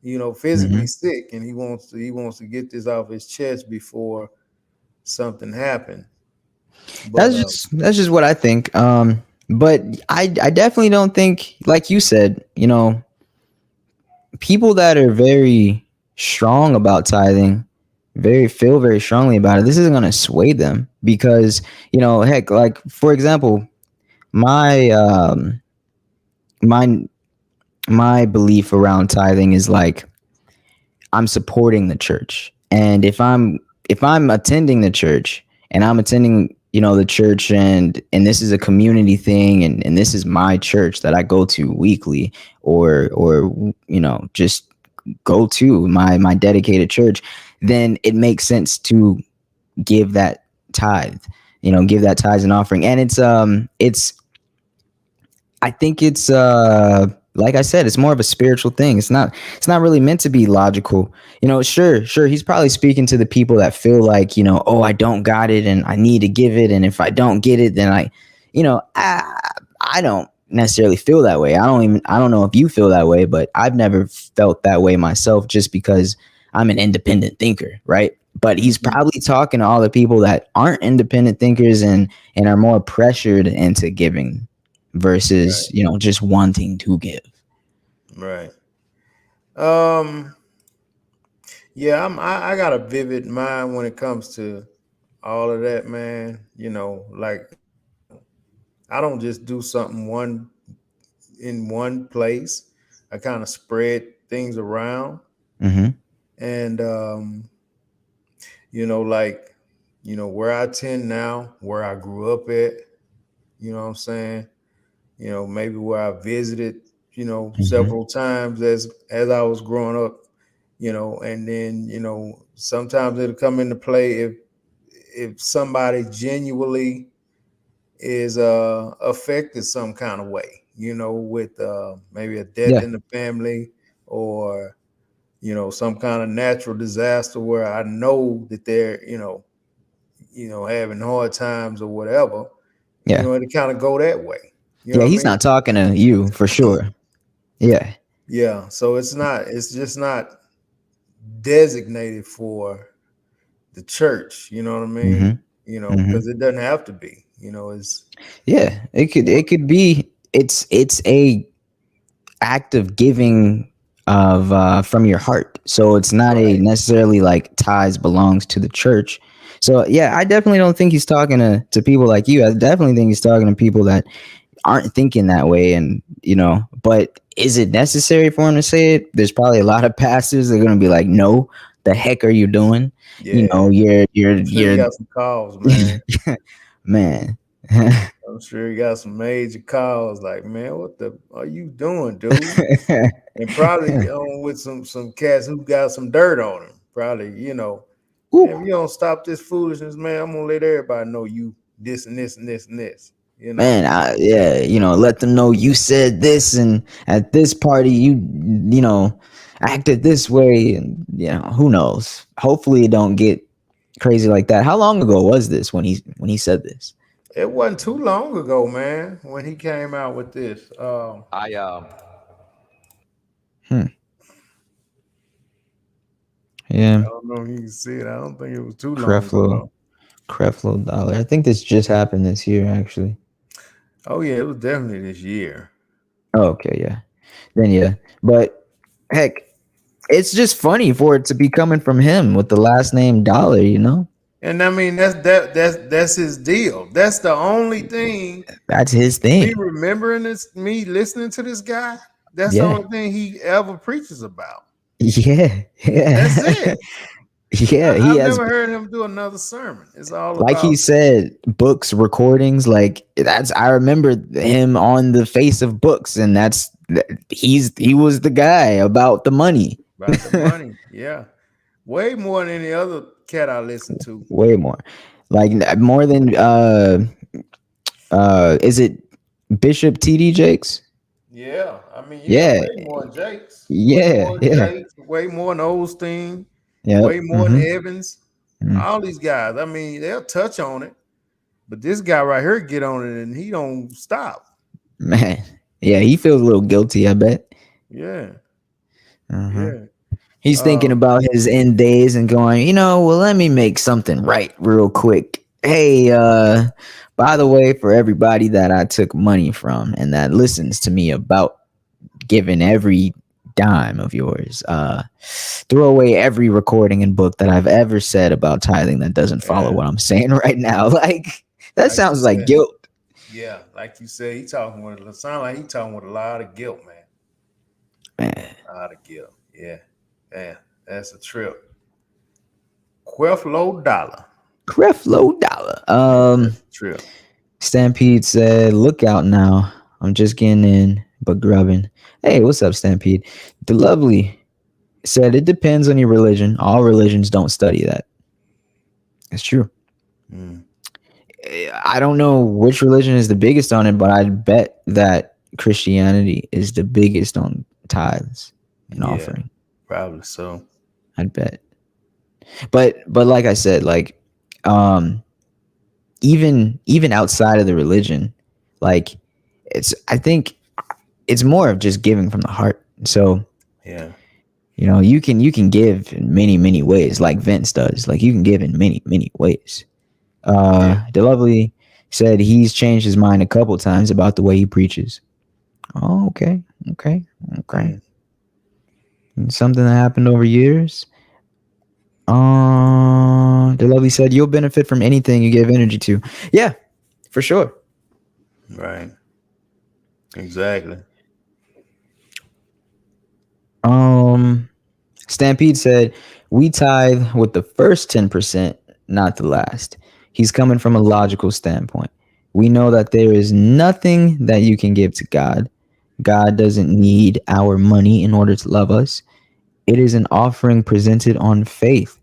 physically sick, and he wants to get this off his chest before something happened. But That's just what I think. But I definitely don't think, like you said, people that are very strong about tithing, feel very strongly about it. This isn't going to sway them because heck, like for example, my my my belief around tithing is like I'm supporting the church, and if I'm attending the church and I'm attending the church and this is a community thing and this is my church that I go to weekly or just go to my dedicated church, then it makes sense to give that tithe, give that tithes and offering. And I think it's like I said, it's more of a spiritual thing. It's not really meant to be logical. Sure, he's probably speaking to the people that feel like, oh, I don't got it and I need to give it, and if I don't get it, then I don't necessarily feel that way. I don't know if you feel that way, but I've never felt that way myself just because I'm an independent thinker, right? But he's probably talking to all the people that aren't independent thinkers and are more pressured into giving versus just wanting to give. right. Yeah, I got a vivid mind when it comes to all of that, man. Like I don't just do something in one place. I kind of spread things around. And like where I attend now, where I grew up at, you know what I'm saying? Maybe where I visited, several times as I was growing up, and then, sometimes it'll come into play if somebody genuinely is affected some kind of way, with maybe a death in the family or some kind of natural disaster where I know that they're having hard times or whatever. It kind of go that way. He's not talking to you for sure. Yeah, so it's just not designated for the church, you know what I mean? Because it doesn't have to be, it could be, it's a act of giving from your heart, so it's not a necessarily like tithes belongs to the church. So I definitely don't think he's talking to people like you. I definitely think he's talking to people that aren't thinking that way. And but is it necessary for him to say it? There's probably a lot of pastors that are going to be like, no, the heck are you doing? You're you got some calls, man. Man. I'm sure you got some major calls like, man, what the are you doing, dude? And probably with some cats who got some dirt on him. Probably, man, if you don't stop this foolishness, man, I'm gonna let everybody know you this and this and this and this. Man, let them know you said this, and at this party you acted this way, and who knows? Hopefully it don't get crazy like that. How long ago was this when he said this? It wasn't too long ago, man, when he came out with this. Yeah. I don't know if you can see it. I don't think it was too long ago. Creflo Dollar. I think this just happened this year, actually. Oh yeah, it was definitely this year. Oh, okay, yeah. Then but heck, it's just funny for it to be coming from him with the last name Dollar, And I mean that's his deal. That's the only thing. That's his thing. Me remembering this, me listening to this guy. That's the only thing he ever preaches about. Yeah. That's it. I've never heard him do another sermon. It's all like about, he said, books, recordings. Like I remember him on the face of books, and he was the guy about the money. About the money, yeah. Way more than any other cat I listen to. Way more, like more than is it Bishop TD Jakes? Yeah, I mean, way more than Jakes. Jakes, way more than Osteen. Yeah, way more than Evans. All these guys, I mean, they'll touch on it, but this guy right here get on it and he don't stop. Man, yeah, he feels a little guilty, I bet. Yeah, Uh-huh. yeah. He's thinking about his end days and going, well, let me make something right real quick. Hey, by the way, for everybody that I took money from and that listens to me about giving every dime of yours, throw away every recording and book that I've ever said about tithing that doesn't follow what I'm saying right now. Like, that Like sounds you like said. guilt. Yeah, like you said, he talking with it sound like he talking with a lot of guilt, man. Man. A lot of guilt. Yeah. Man, that's a trip. Creflo Dollar. Creflo Dollar. Trip. Stampede said, "Look out now. I'm just getting in, but grubbing." Hey, what's up, Stampede? The Lovely said, "It depends on your religion. All religions don't study that." It's true. I don't know which religion is the biggest on it, but I'd bet that Christianity is the biggest on tithes and offering. Probably so. I'd bet. But like I said, like even outside of the religion, like I think it's more of just giving from the heart. So yeah, you can give in many ways, like Vince does. Like you can give in many ways. The Lovely said he's changed his mind a couple times about the way he preaches. Oh, okay. And something that happened over years. The Lovely said you'll benefit from anything you give energy to. Yeah, for sure. Right. Exactly. Stampede said we tithe with the first 10%, not the last. He's coming from a logical standpoint. We know that there is nothing that you can give to God. God doesn't need our money in order to love us. It is an offering presented on faith.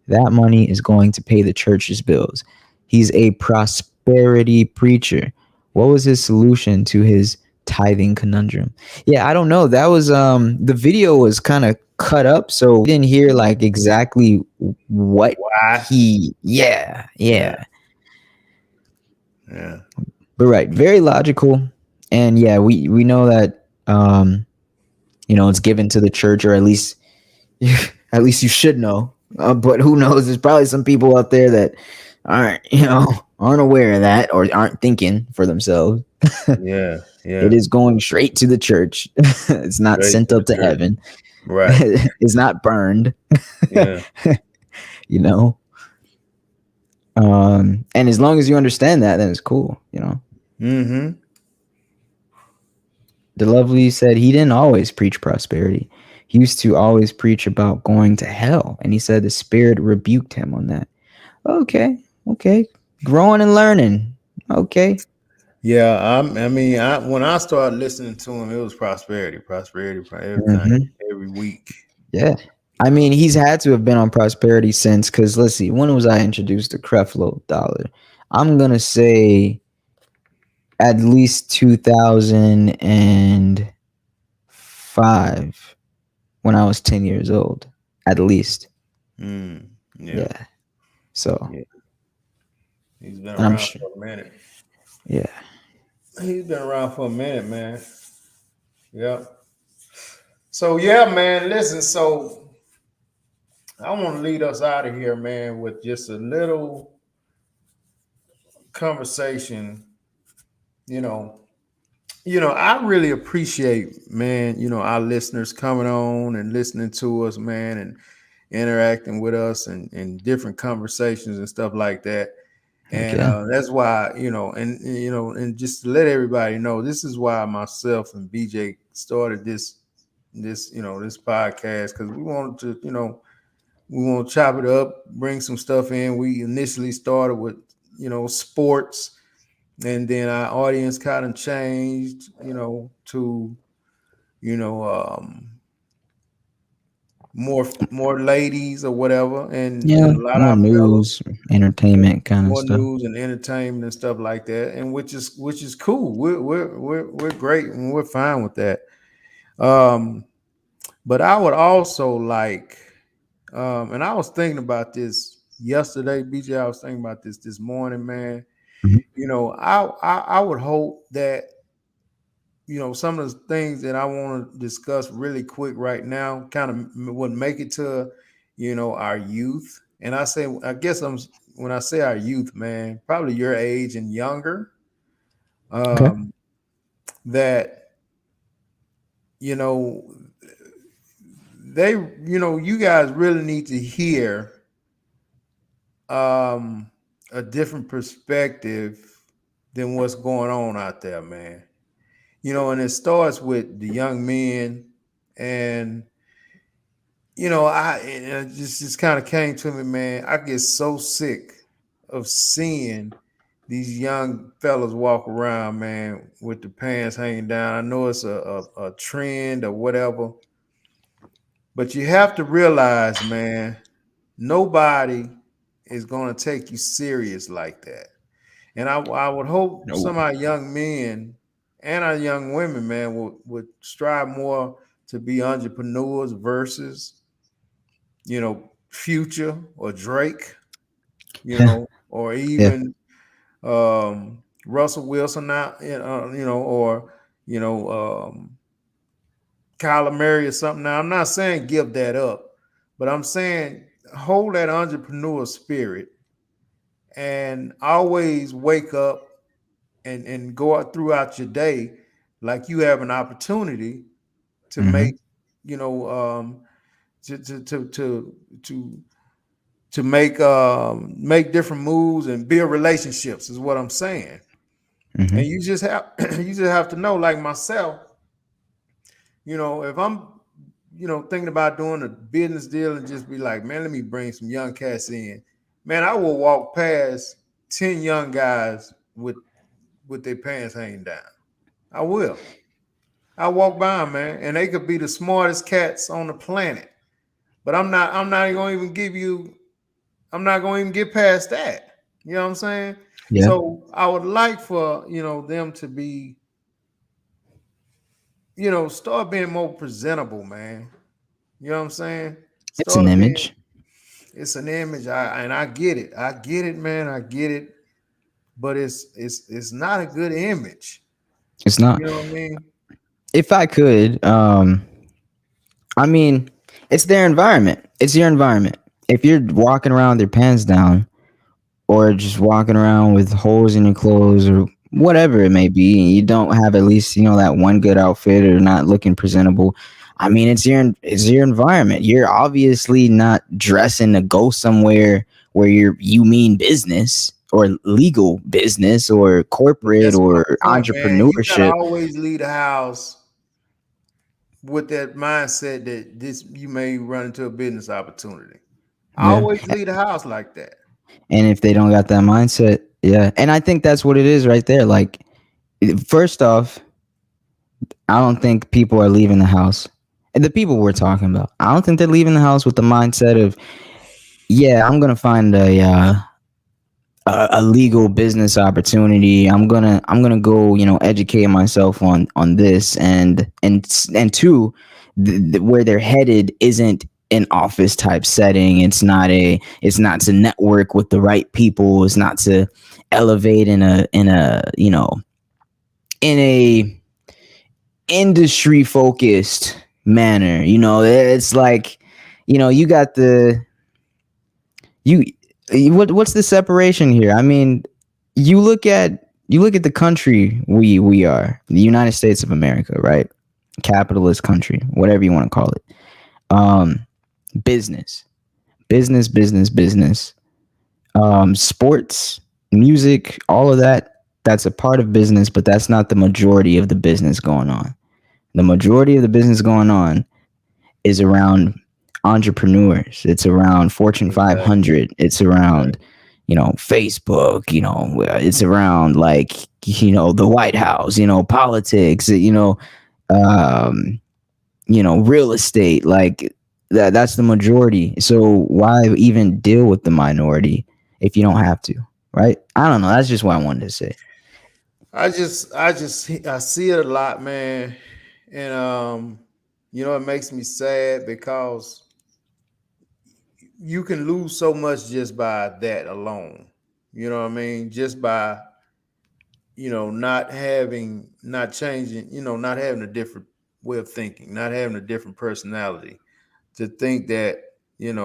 That money is going to pay the church's bills. He's a prosperity preacher. What was his solution to his tithing conundrum? Yeah, I don't know. That was the video was kind of cut up, so we didn't hear like exactly what he yeah. But right, very logical. And yeah, we know that it's given to the church, or at least you should know. But who knows? There's probably some people out there that aren't aware of that or aren't thinking for themselves. Yeah. It is going straight to the church. It's not Straight sent to up the to church. heaven. Right. It's not burned. Yeah. And as long as you understand that, then it's cool. Mm-hmm. The Lovely said he didn't always preach prosperity. He used to always preach about going to hell, and he said the Spirit rebuked him on that. Okay, growing and learning. Okay. Yeah, when I started listening to him, it was prosperity every time, every week. Yeah. I mean, he's had to have been on prosperity since, because let's see, when was I introduced to Creflo Dollar? I'm going to say at least 2005, when I was 10 years old, at least. Yeah. So. Yeah. He's been around for a minute. Yeah. He's been around for a minute, man. Yep. So yeah, man, listen, so I want to lead us out of here, man, with just a little conversation. I really appreciate, man, our listeners coming on and listening to us, man, and interacting with us and different conversations and stuff like that. And that's why, and just to let everybody know, this is why myself and BJ started this podcast, because we wanted to, we want to chop it up, bring some stuff in. We initially started with, sports, and then our audience kind of changed, to, more ladies or whatever, and a lot more of news, entertainment kind of more stuff. news and entertainment and stuff like that, and which is cool. We're great and we're fine with that. But I would also like, and I was thinking about this yesterday, BJ. I was thinking about this morning, man. Mhm. You know, I would hope that, you know, some of the things that I want to discuss really quick right now kind of would make it to, you know, our youth. And I guess when I say our youth, man, probably your age and younger, Okay. that, you know, you guys really need to hear a different perspective than what's going on out there, man. You know, and it starts with the young men. And you know, it just kind of came to me, man. I get so sick of seeing these young fellas walk around, man, with the pants hanging down. I know it's a trend or whatever, but you have to realize, man, nobody is going to take you serious like that. And I would hope No. some of our young men and our young women, man, would strive more to be entrepreneurs versus, you know, Future or Drake, you know, or Yeah. even Russell Wilson now, you know, or you know, Kyler Murray or something. Now, I'm not saying give that up, but I'm saying hold that entrepreneur spirit and always wake up and go out throughout your day like you have an opportunity to Mhm. make, you know, to to make different moves and build relationships is what I'm saying. And Mhm. you just have you just have to know, like myself, you know, if I'm, you know, thinking about doing a business deal and just be like, man, let me bring some young cats in, man, I will walk past 10 young guys with their pants hanging down. I will. I walk by them, man, and they could be the smartest cats on the planet. But I'm not gonna even give you I'm not going to even get past that. You know what I'm saying? Yeah. So I would like for, you know, them to be, you know, start being more presentable, man. You know what I'm saying? It's an Start being, image. it's an image. I get it. I get it, man. I get it. But it's not a good image. It's not. You know what I mean? If I could, I mean, it's their environment. It's your environment. If you're walking around with your pants down, or just walking around with holes in your clothes, or whatever it may be, and you don't have at least, you know, that one good outfit, or not looking presentable, I mean, it's your environment. You're obviously not dressing to go somewhere where you mean business or legal business or But corporate that's my or point, man. You gotta entrepreneurship. always leave the house with that mindset that this you may run into a business opportunity. I Yeah. always leave the house like that. And if they don't got that mindset, yeah. And I think that's what it is right there. Like, first off, I don't think people are leaving the house. And the people we're talking about, I don't think they're leaving the house with the mindset of, yeah, I'm gonna find a legal business opportunity. I'm gonna go, you know, educate myself on this, and two, where they're headed isn't an office type setting. It's not to network with the right people. It's not to elevate in a you know, in a industry focused manner. You know, it's like, you know, you got you what's the separation here? I mean, you look at the country we are, the United States of America, right? Capitalist country, whatever you want to call it. Um, business, business. Sports, music, all of that. That's a part of business, but that's not the majority of the business going on. The majority of the business going on is around entrepreneurs. It's around Fortune Exactly. 500. It's Right. around, you know, Facebook. You know, it's around, like, you know, the White House. You know, politics. Um, real estate. Like that. That's the majority. So why even deal with the minority if you don't have to? Right? I don't know. That's just what I wanted to say. I see it a lot, man. And you know, it makes me sad because you can lose so much just by that alone. You know what I mean? Just by not changing, not having a different way of thinking, not having a different personality to think that, and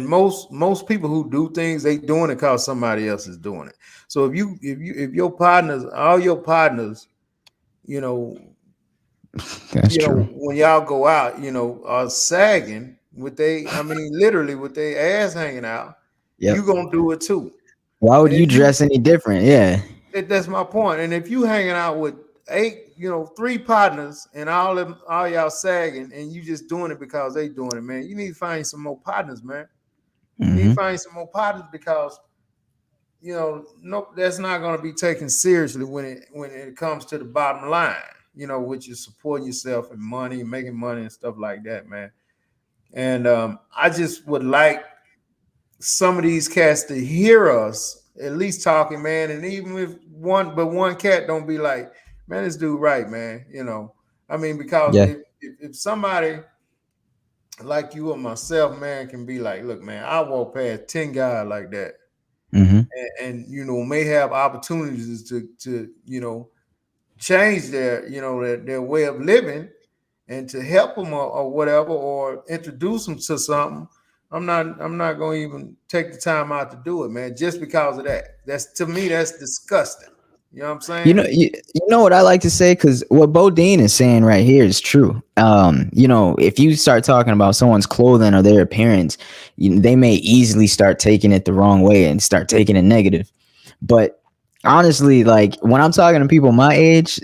most people who do things, they doing it because somebody else is doing it. So if your partners, all your partners, you know, That's true. when y'all go out, are sagging literally with their ass hanging out, Yep. you gonna do it too. Why would And you if you dress any different? Yeah. that's my point. And if you hanging out with three partners and all y'all sagging and you just doing it because they doing it, man, you need to find some more partners, man. You need to Hmm. find some more partners because no, that's not going to be taken seriously when it comes to the bottom line. Which is supporting yourself and money, making money and stuff like that, man. And I just would like some of these cats to hear us at least talking, man. And even if one cat don't be like, man, this dude right, man. Because Yeah. if somebody like you or myself, man, can be like, look, man, I walk past 10 guys like that, Hmm. and may have opportunities to change their way of living and to help them or whatever, or introduce them to something. I'm not going to even take the time out to do it, man, just because of that. To me, that's disgusting. You know what I'm You saying? know, you know what I like to say, because what Bodine is saying right here is true. If you start talking about someone's clothing or their appearance, they may easily start taking it the wrong way and start taking it negative. But honestly, like when I'm talking to people my age,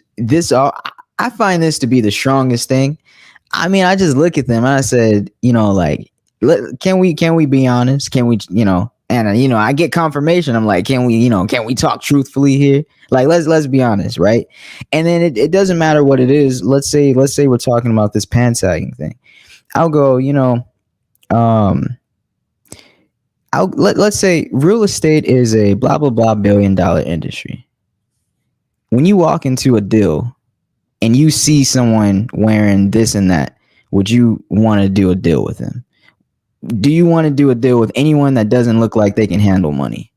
I find this to be the strongest thing. I mean, I just look at them and I said, like, can we be honest? Can we, and I get confirmation. I'm like, can we talk truthfully here? Like, let's be honest, right? And then it doesn't matter what it is. Let's say we're talking about this pants sagging thing. I'll go, um, let's say real estate is a blah blah blah $1 billion industry. When you walk into a deal and you see someone wearing this and that, would you want to do a deal with them? Do you want to do a deal with anyone that doesn't look like they can handle money?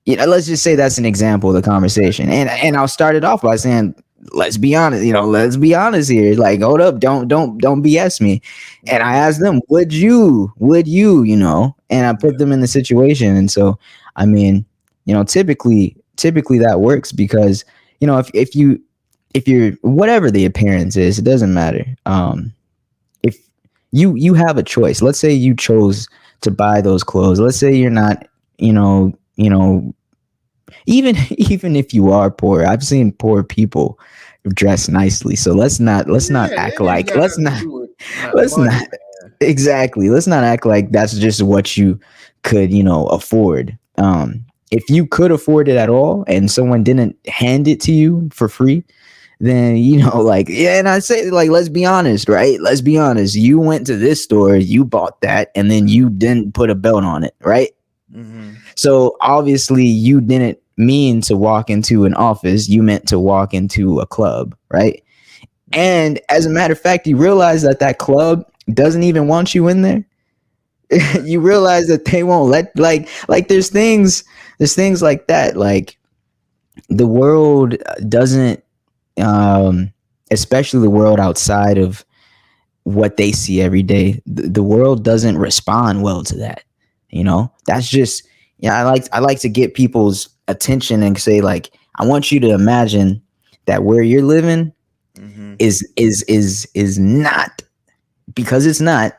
Let's just say that's an example of the conversation. And I'll start it off by saying, let's be honest, let's be honest here. Like, hold up, don't BS me. And I asked them, would you, and I put them in the situation. And so, I mean, typically that works because, if you're whatever the appearance is, it doesn't matter. If you have a choice, let's say you chose to buy those clothes. Let's say you're not, even if you are poor, I've seen poor people dress nicely. So let's not act It ain't like got nothing to do with not let's money, not man. exactly let's not act like that's just what you could afford. If you could afford it at all and someone didn't hand it to you for free, then like, yeah, and I say, like, let's be honest, right? Let's be honest. You went to this store, you bought that, and then you didn't put a belt on it, right? Mm-hmm. So obviously you didn't mean to walk into an office, you meant to walk into a club, right? And as a matter of fact, you realize that club doesn't even want you in there. You realize that they won't let, like there's things like that. Like, the world doesn't, especially the world outside of what they see every day, the world doesn't respond well to that. That's just, yeah, I like to get people's attention and say, like, I want you to imagine that where you're living Mm-hmm. is not, because it's not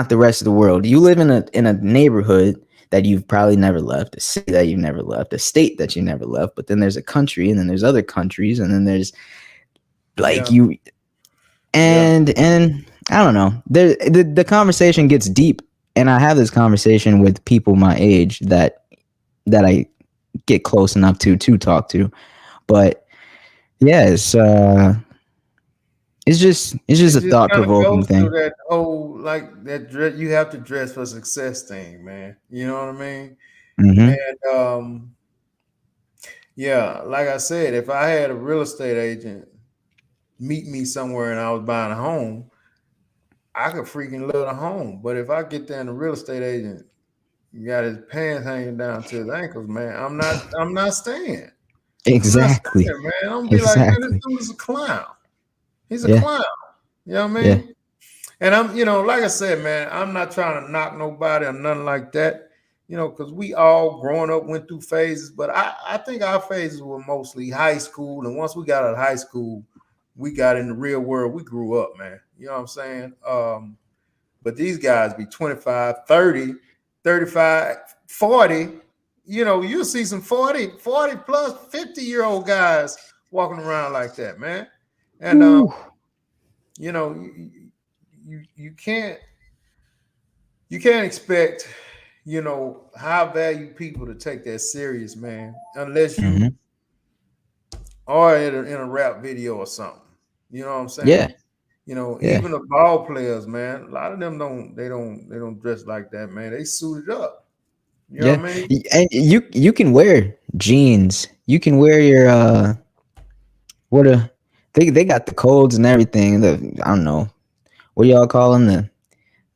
the rest of the world. You live in a neighborhood that you've probably never left, a city that you've never left, a state that you never left, but then there's a country, and then there's other countries, and then there's like Yeah. and I don't know. The conversation gets deep, and I have this conversation with people my age that I get close enough to talk to. But yeah, it's just It a just thought kind of provoking goes through thing. that whole like that you have to dress for success thing, man. You know what I mean? Hmm. And yeah, like I said, if I had a real estate agent meet me somewhere and I was buying a home, I could freaking live at home. But if I get there and the real estate agent got his pants hanging down to his ankles, man, I'm not staying. I'm not Exactly. staying, man. I'm gonna be like, man, this Exactly. dude is a clown. He's a Yeah. clown. You know what I Yeah. mean? And I'm, like I said, man, I'm not trying to knock nobody or nothing like that, because we all growing up went through phases, but I think our phases were mostly high school. And once we got out of high school, we got in the real world. We grew up, man. You know what I'm saying? But these guys be 25, 30, 35, 40. You'll see some 40 plus 50-year-old guys walking around like that, man. And Ooh. you can't expect high value people to take that serious, man, unless you Mm-hmm. are in a rap video or something. You know what I'm saying? Yeah. Yeah. Even the ball players, man, a lot of them don't dress like that, man. They suited up. You know Yeah. what I mean? And you can wear jeans. You can wear your what a they got the codes and everything. I don't know. What do y'all call them?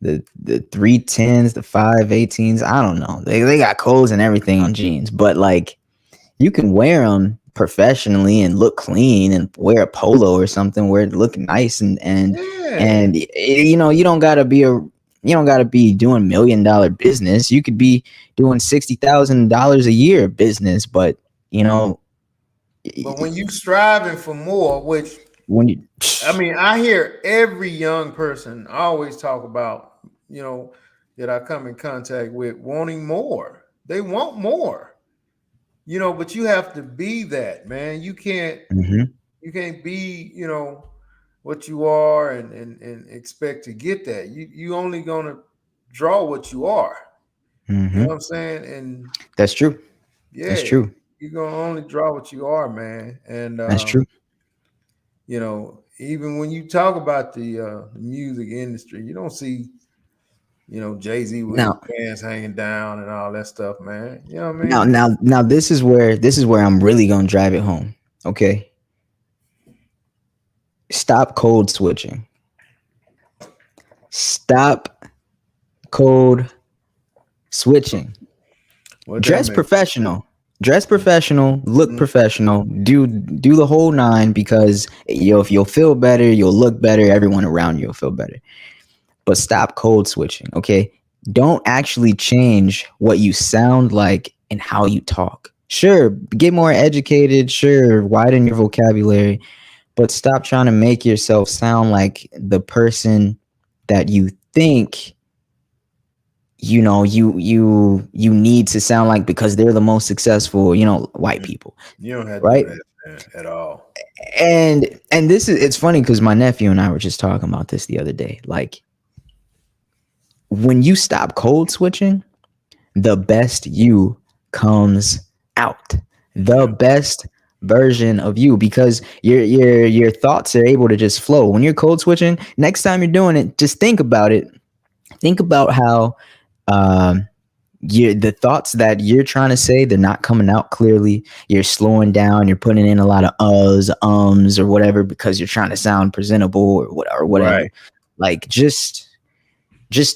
The 310s, the 518s. I don't know. They got codes and everything on jeans, but like you can wear them professionally and look clean and wear a polo or something where it look nice Yeah. you don't gotta be doing $1 million business. You could be doing $60,000 a year business, but But when you striving for more, which when you I hear every young person always talk about, that I come in contact with wanting more. They want more, but you have to be that, man. You can't Mhm. be, what you are and expect to get that. You only gonna draw what you are. You know Mhm. what I'm saying? And That's true. That's yeah, true. you're gonna only draw what you are, man. And That's true. even when you talk about the music industry, you don't see, Jay-Z with his Now, pants hanging down and all that stuff, man. You know what I now, mean? now, now, this is where I'm really gonna drive it home. Okay, stop code switching. Stop code switching. What that Dress mean? professional. Dress professional. Look Mhm. professional. Do the whole nine because if you'll feel better, you'll look better. Everyone around you will feel better. But stop code switching. Okay, don't actually change what you sound like and how you talk. Sure, get more educated. Sure, widen your vocabulary, but stop trying to make yourself sound like the person that you think you need to sound like because they're the most successful, white people, You don't have to do right? that, man, at all. And it's funny because my nephew and I were just talking about this the other day. Like, when you stop code switching, the best you comes out. The best version of you, because your thoughts are able to just flow. When you're code switching, next time you're doing it, just think about it. Think about how the thoughts that you're trying to say, they're not coming out clearly. You're slowing down, you're putting in a lot of ums or whatever because you're trying to sound presentable or whatever. Right. Like, just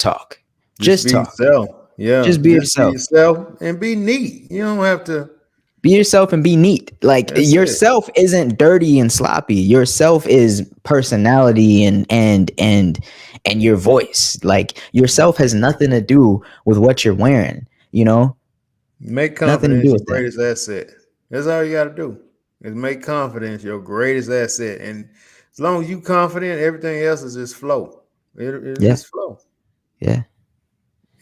talk. Just Just be talk. yourself. Yeah. Just be Just be yourself. yourself and be neat. You don't have to. Be yourself and be neat. Like, That's it. yourself isn't dirty and sloppy. Yourself is personality and your voice. Like, yourself has nothing to do with what you're wearing. Make Nothing to confidence do your with that. greatest asset. That's all you got to do. Is make confidence your greatest asset. And as long as you confident, everything else is just flow. It'll Yeah. just flow. Yeah.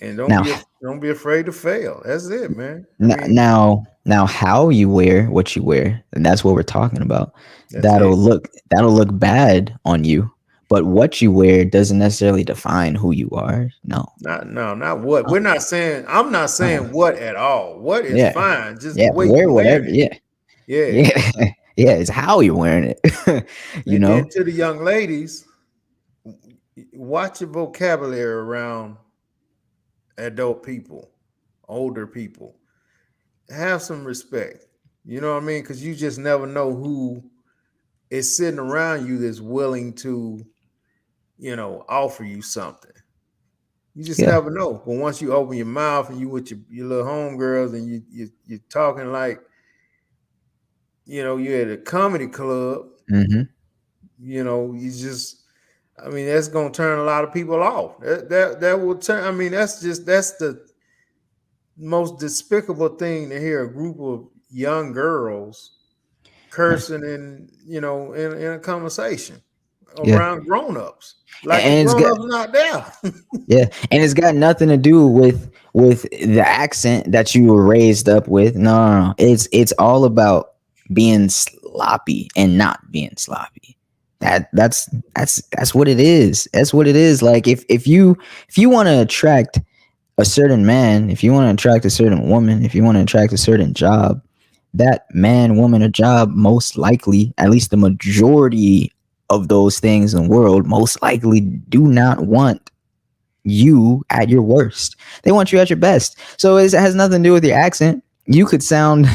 And Now, don't be afraid to fail. That's it, man. now, how you wear what you wear, and that's what we're talking about. That's it. That'll look bad on you, but what you wear doesn't necessarily define who you are. No. Not what. We're not saying. I'm not saying what at all. What is Yeah. fine. Just the Yeah. way Wear you whatever. wearing it. Yeah. Yeah. Yeah. Yeah. It's how you're wearing it. And then to the young ladies, watch your vocabulary around adult people, older people. Have some respect. You know what I mean? Because you just never know who is sitting around you that's willing to offer you something. You just Yeah. never know. But once you open your mouth and you with your little homegirls and you're talking like, you're at a comedy club, Mm-hmm. you just, I mean, that's gonna turn a lot of people off. That will turn. I mean, that's the most despicable thing to hear a group of young girls cursing in a conversation Yeah. around grown-ups. Like the And it's got grown-ups not there. yeah, and it's got nothing to do with the accent that you were raised up with. No. It's all about being sloppy and not being sloppy. That's what it is. That's what it is. Like if you want to attract a certain man, if you want to attract a certain woman, if you want to attract a certain job, that man, woman, or job, most likely, at least the majority of those things in the world, most likely do not want you at your worst. They want you at your best. So it has nothing to do with your accent. You could sound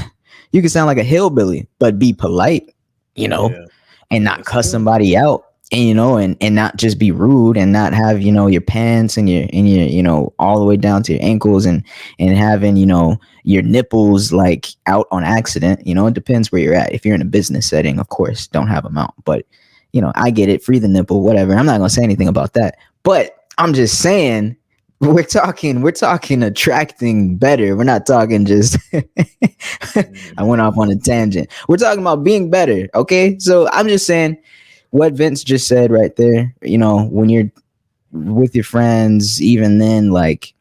like a hillbilly, but be polite, Yeah, and not that's cuss true. somebody out. And not just be rude and not have, your pants and your all the way down to your ankles and having, your nipples like out on accident. It depends where you're at. If you're in a business setting, of course, don't have them out. But, I get it. Free the nipple, whatever. I'm not going to say anything about that. But I'm just saying, we're talking attracting better. We're not talking just I went off on a tangent. We're talking about being better. Okay. So I'm just saying what Vince just said right there, when you're with your friends, even then, like,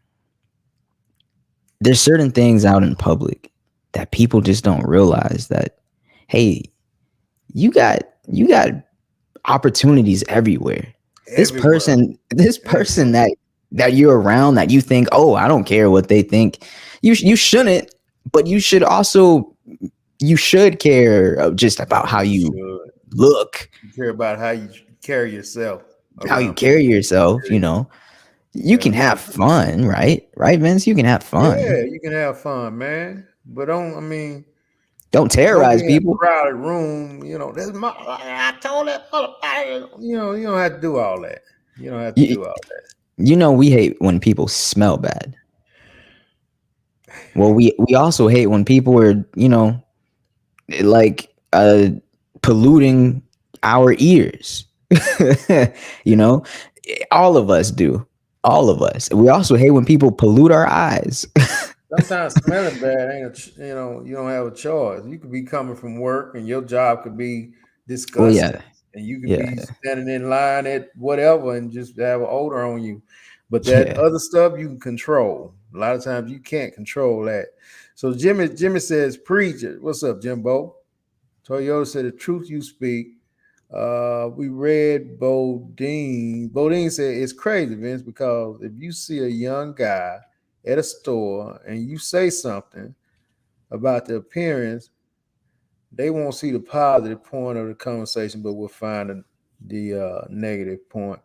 there's certain things out in public that people just don't realize that, hey, you got opportunities everywhere. This Everywhere. person Everywhere. that you're around, that you think, oh, I don't care what they think. You shouldn't, but you should care just about how You you should. look, You care about how you carry yourself how you around carry people. yourself. You Yeah. can have fun, right, Vince? You can have Yeah, fun. you can have fun, man. But Don't don't terrorize be in a people. crowded room. That's I told that motherfucker. You don't have to do all that. You don't have to You, do all that. we hate when people smell bad. Well, we also hate when people are, like polluting our ears. you know, all of us do. All of us. We also hate when people pollute our eyes. Sometimes smelling bad ain't you don't have a choice. You could be coming from work and your job could be Well, disgusting, yeah, and you could yeah, be standing in line at whatever and just have an odor on you. But that yeah. other stuff you can control. A lot of times you can't control that. So Jimmy says, preach it. What's up, Jimbo? Toyota said, the truth you speak. We read Bodine. Bodine said it's crazy, Vince, because if you see a young guy at a store and you say something about the appearance, they won't see the positive point of the conversation, but will find the negative point.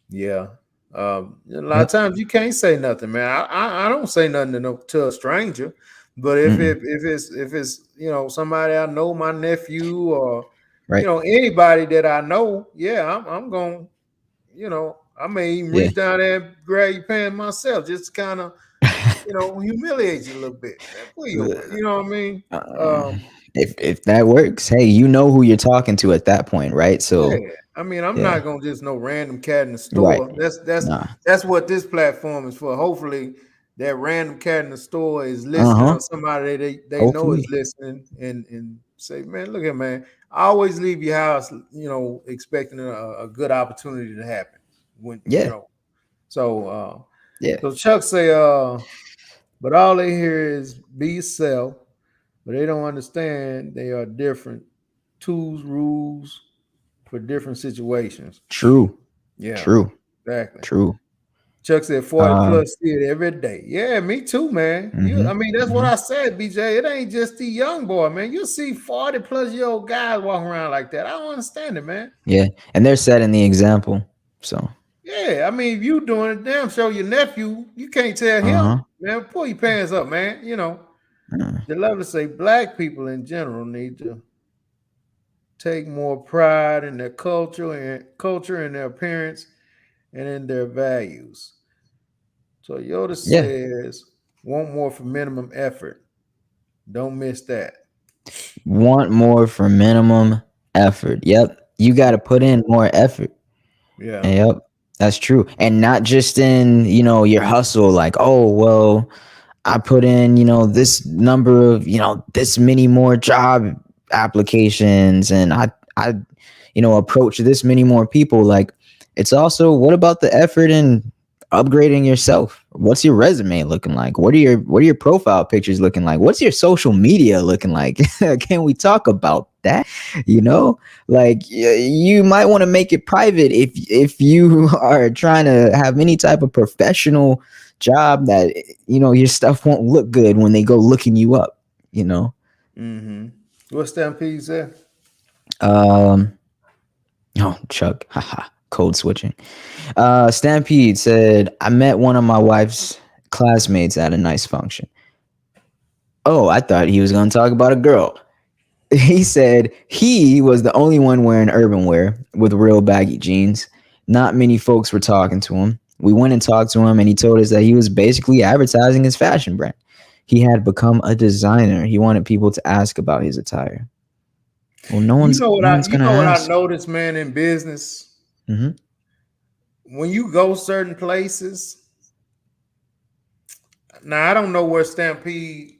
Yeah. A lot of Yep. times you can't say nothing, man. I don't say nothing to a stranger, but Mm-mm. if it's somebody I know, my nephew or Right. anybody that I know, yeah, I'm going. I may even Yeah. reach down there and grab your pants myself, just to kind of humiliate you a little bit. Man, pull you over. You know what I mean? Um, if that works, hey, you know who you're talking to at that point, right? Yeah, So I'm yeah, not gonna just no random cat in the right. store. That's Nah. that's what this platform is for. Hopefully, that random cat in the store is Uh listening, huh. or somebody they know is Hopefully. listening, and say, man, look at man. I always leave your house, expecting a good opportunity to happen. When Yeah. so Yeah. so Chuck say, but all they hear is be yourself, but they don't understand they are different tools, rules for different situations. True. Yeah, True. exactly. True. Chuck said 40 Um. plus see it every day. Yeah, me too, man. Mm-hmm. That's what Mm-hmm. I said, BJ. It ain't just the young boy, man. You'll see 40 plus year old guys walking around like that. I don't understand it, man. Yeah, and they're setting the example. So. Yeah, if you doing it, damn show your nephew, you can't tell Uh him, huh. man, pull your pants up, man. They love to say black people in general need to take more pride in their culture and their appearance and in their values. Toyota Yeah. says, want more for minimum effort. Don't miss that. Want more for minimum effort. Yep. You got to put in more effort. Yeah. Yep. That's true. And not just in, your hustle, like, oh, well, I put in, this number of, this many more job applications, and I, approach this many more people. Like, it's also, what about the effort in upgrading yourself? What's your resume looking like? What are your profile pictures looking like? What's your social media looking like? Can we talk about that? Like, you might want to make it private if you are trying to have any type of professional job that your stuff won't look good when they go looking you up. Mm-hmm. What Stampede said? Oh, Chuck, haha, code switching. Stampede said, I met one of my wife's classmates at a nice function. Oh, I thought he was going to talk about a girl. He said he was the only one wearing urban wear with real baggy jeans. Not many folks were talking to him. We went and talked to him, and he told us that he was basically advertising his fashion brand. He had become a designer. He wanted people to ask about his attire. Well, no one's going to ask. I noticed, man, in business, when you go certain places. Now I don't know where Stampede,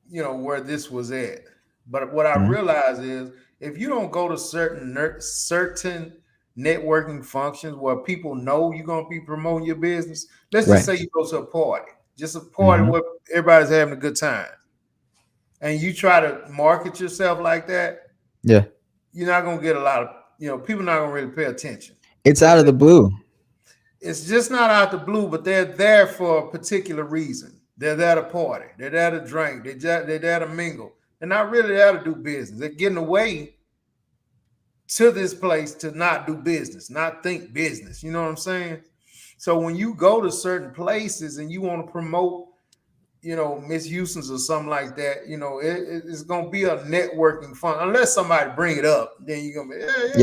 where this was at, but what I realize is if you don't go to certain networking functions where people know you're gonna be promoting your business. Let's just say you go to a party, just a party where everybody's having a good time, and you try to market yourself like that. Yeah, you're not gonna get a lot of people not gonna really pay attention. It's out of the blue. It's just not out the blue, but they're there for a particular reason. They're there to party. They're there to drink. They're there to mingle. They're not really there to do business. They're getting away to this place to not do business, not think business. You know what I'm saying? So when you go to certain places and you want to promote, Miss Houston's or something like that, it's going to be a networking fun. Unless somebody bring it up, then you're going to be,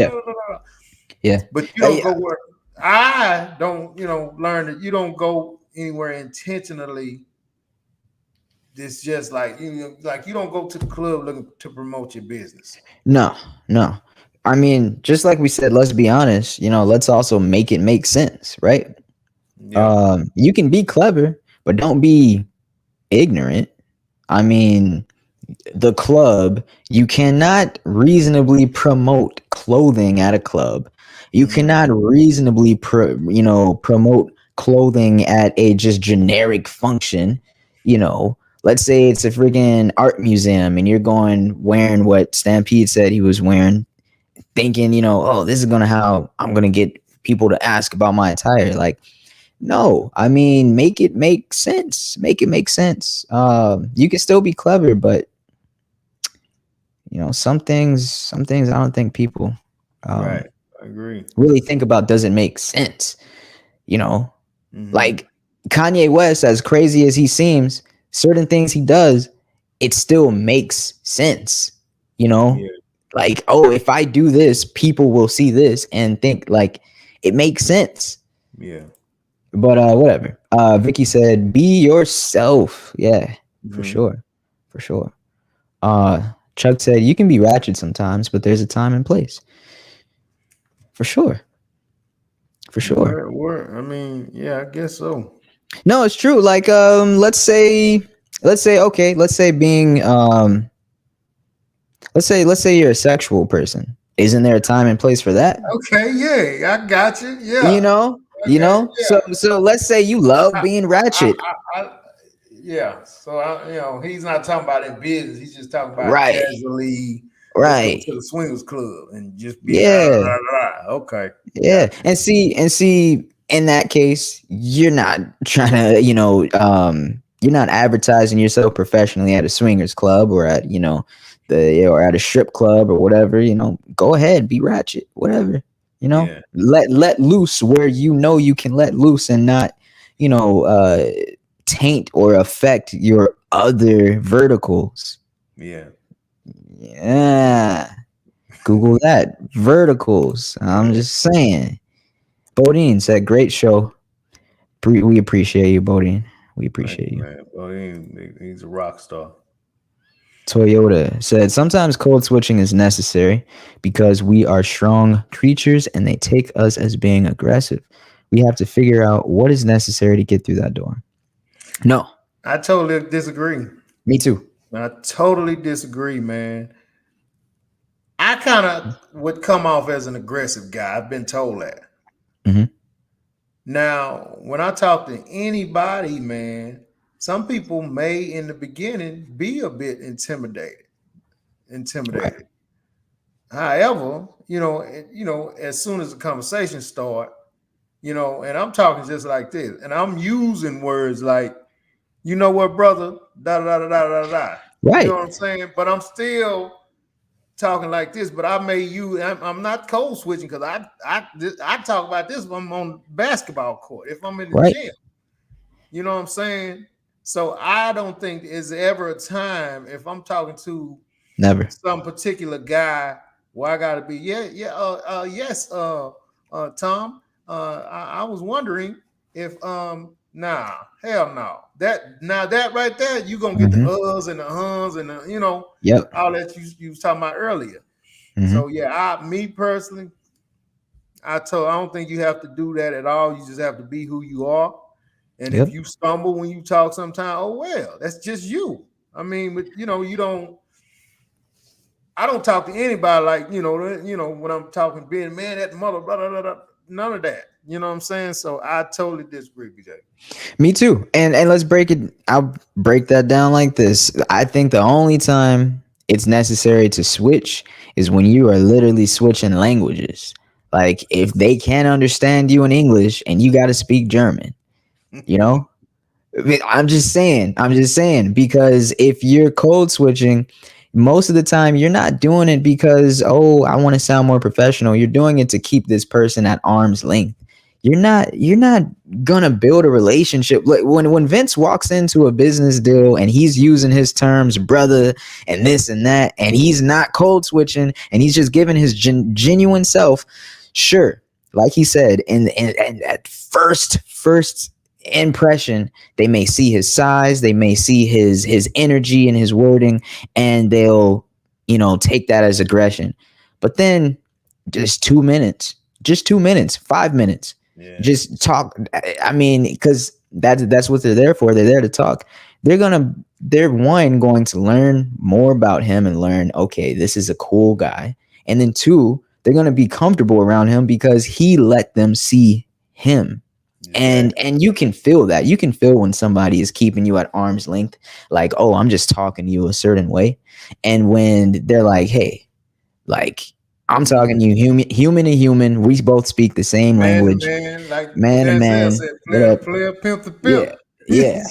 yeah. But you don't go where I don't, learn that you don't go anywhere intentionally. It's just like you don't go to the club looking to promote your business. No. I mean, just like we said, let's be honest. Let's also make it make sense, right? Yeah. You can be clever, but don't be ignorant. I mean, the club, you cannot reasonably promote clothing at a club. You cannot reasonably promote clothing at a just generic function. Let's say it's a friggin' art museum and you're going wearing what Stampede said he was wearing, thinking, oh, this is how I'm gonna get people to ask about my attire. Like, no, I mean, make it make sense. Make it make sense. You can still be clever, but some things I don't think people right. I agree. Really think about, does it make sense? Like Kanye West, as crazy as he seems, certain things he does, it still makes sense. Like, oh, if I do this, people will see this and think like it makes sense. Yeah. But whatever. Vicky said, be yourself. Yeah, for sure. Chuck said, you can be ratchet sometimes, but there's a time and place. For sure. I mean, yeah, I guess so. No, it's true. Like, let's say being, let's say you're a sexual person. Isn't there a time and place for that? Okay, yeah, I got you. Yeah. Yeah. So let's say you love being ratchet. So he's not talking about in business. He's just talking about casually. Right. Go to the swingers club and just be okay. Yeah. And see, in that case, you're not trying to, you're not advertising yourself professionally at a swingers club or at, or at a strip club or whatever. Go ahead, be ratchet, whatever. Let loose where you can let loose and not, taint or affect your other verticals. Yeah. Google that, verticals. I'm just saying. Bodine said, "Great show. We appreciate you, Bodine. We appreciate you." Man, well, he's a rock star. Toyota said, "Sometimes code switching is necessary because we are strong creatures and they take us as being aggressive. We have to figure out what is necessary to get through that door." No, I totally disagree. me too. I totally disagree, man. I kind of would come off as an aggressive guy. I've been told that. Mhm. Now, when I talk to anybody, man, some people may in the beginning be a bit intimidated. Right. However, as soon as the conversation start, and I'm talking just like this, and I'm using words like, you know what, brother, da da da da da da. Right. You know what I'm saying? But I'm still talking like this. But I'm not code switching because I talk about this when I'm on the basketball court, if I'm in the Right. gym. You know what I'm saying? So I don't think there's ever a time if I'm talking to Never. some particular guy where I gotta be, yes, Tom. I was wondering if nah, hell no. That right there, you're gonna get the uhs and the huns and the, Yep. all that you was talking about earlier. Mhm. So yeah, me personally, I don't think you have to do that at all. You just have to be who you are. And Yep. if you stumble when you talk sometime, oh well, that's just you. I mean, but you don't. I don't talk to anybody like when I'm talking being man at the mother, blah, blah, blah, blah, none of that. You know what I'm saying? So I totally disagree, BJ. Me too. And let's break it. I'll break that down like this. I think the only time it's necessary to switch is when you are literally switching languages. Like if they can't understand you in English and you got to speak German, you know? I'm just saying, because if you're code switching, most of the time you're not doing it because, oh, I want to sound more professional. You're doing it to keep this person at arm's length. You're not gonna build a relationship. Like when Vince walks into a business deal and he's using his terms, brother, and this and that, and he's not code switching and he's just giving his genuine self. Sure, like he said, and at first impression, they may see his size, they may see his energy and his wording, and they'll take that as aggression. But then just 2 minutes, 5 minutes, just talk. I mean, because that's what they're there for. They're there to talk. They're going to learn more about him and learn, okay, this is a cool guy. And then 2, they're going to be comfortable around him because he let them see him. And you can feel that. You can feel when somebody is keeping you at arm's length, like, oh, I'm just talking to you a certain way. And when they're like, hey, like, I'm talking to you human to human. We both speak the same language. Man to man. Said, player, pimp to pimp. Yeah.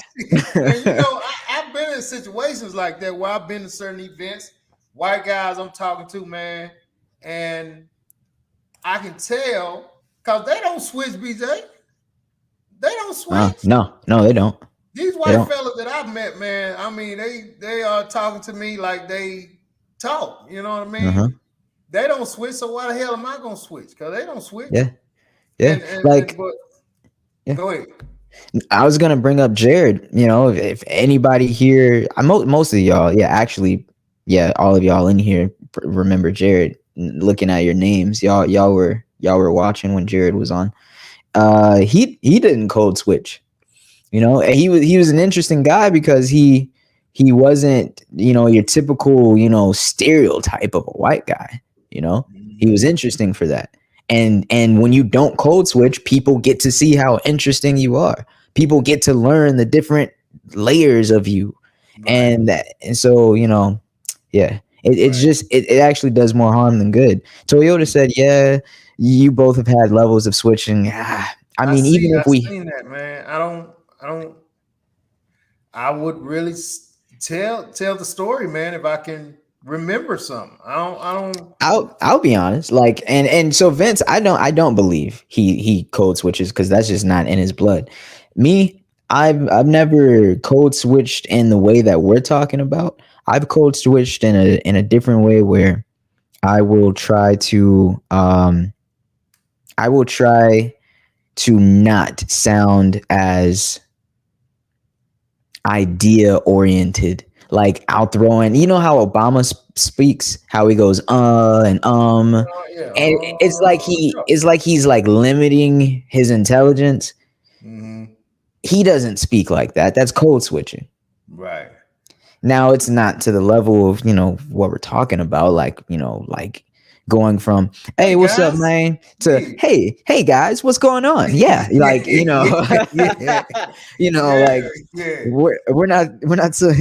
And I've been in situations like that where I've been to certain events, white guys I'm talking to, man, and I can tell because they don't switch, BJ. They don't switch. No, they don't. These white fellas that I've met, man, I mean, they are talking to me like they talk. You know what I mean? They don't switch, so why the hell am I gonna switch? Because they don't switch. Yeah. Go ahead. I was gonna bring up Jared. If anybody here, most of y'all, all of y'all in here remember Jared. Looking at your names, y'all were watching when Jared was on. He didn't code switch. He was an interesting guy because he wasn't your typical stereotype of a white guy. He was interesting for that. And when you don't code switch, people get to see how interesting you are. People get to learn the different layers of you. Right. And so it's just it actually does more harm than good. Toyota said, yeah, you both have had levels of switching. I mean, even if we seen that, man, I would really tell the story, man, if I can remember something. I'll be honest, like, and so Vince, I don't believe he code switches because that's just not in his blood. Me, I've never code switched in the way that we're talking about. I've code switched in a different way where I will try to not sound as idea oriented, like out throwing. You know how Obama speaks, how he goes and Yeah. and it's like Sure. he's like limiting his intelligence. Mm-hmm. He doesn't speak like that. That's code switching. Right. Now it's not to the level of, what we're talking about, like, like going from, hey, what's up, guys. man, to Yeah. hey guys, what's going on? Yeah, like, Yeah. like Yeah. we're not so,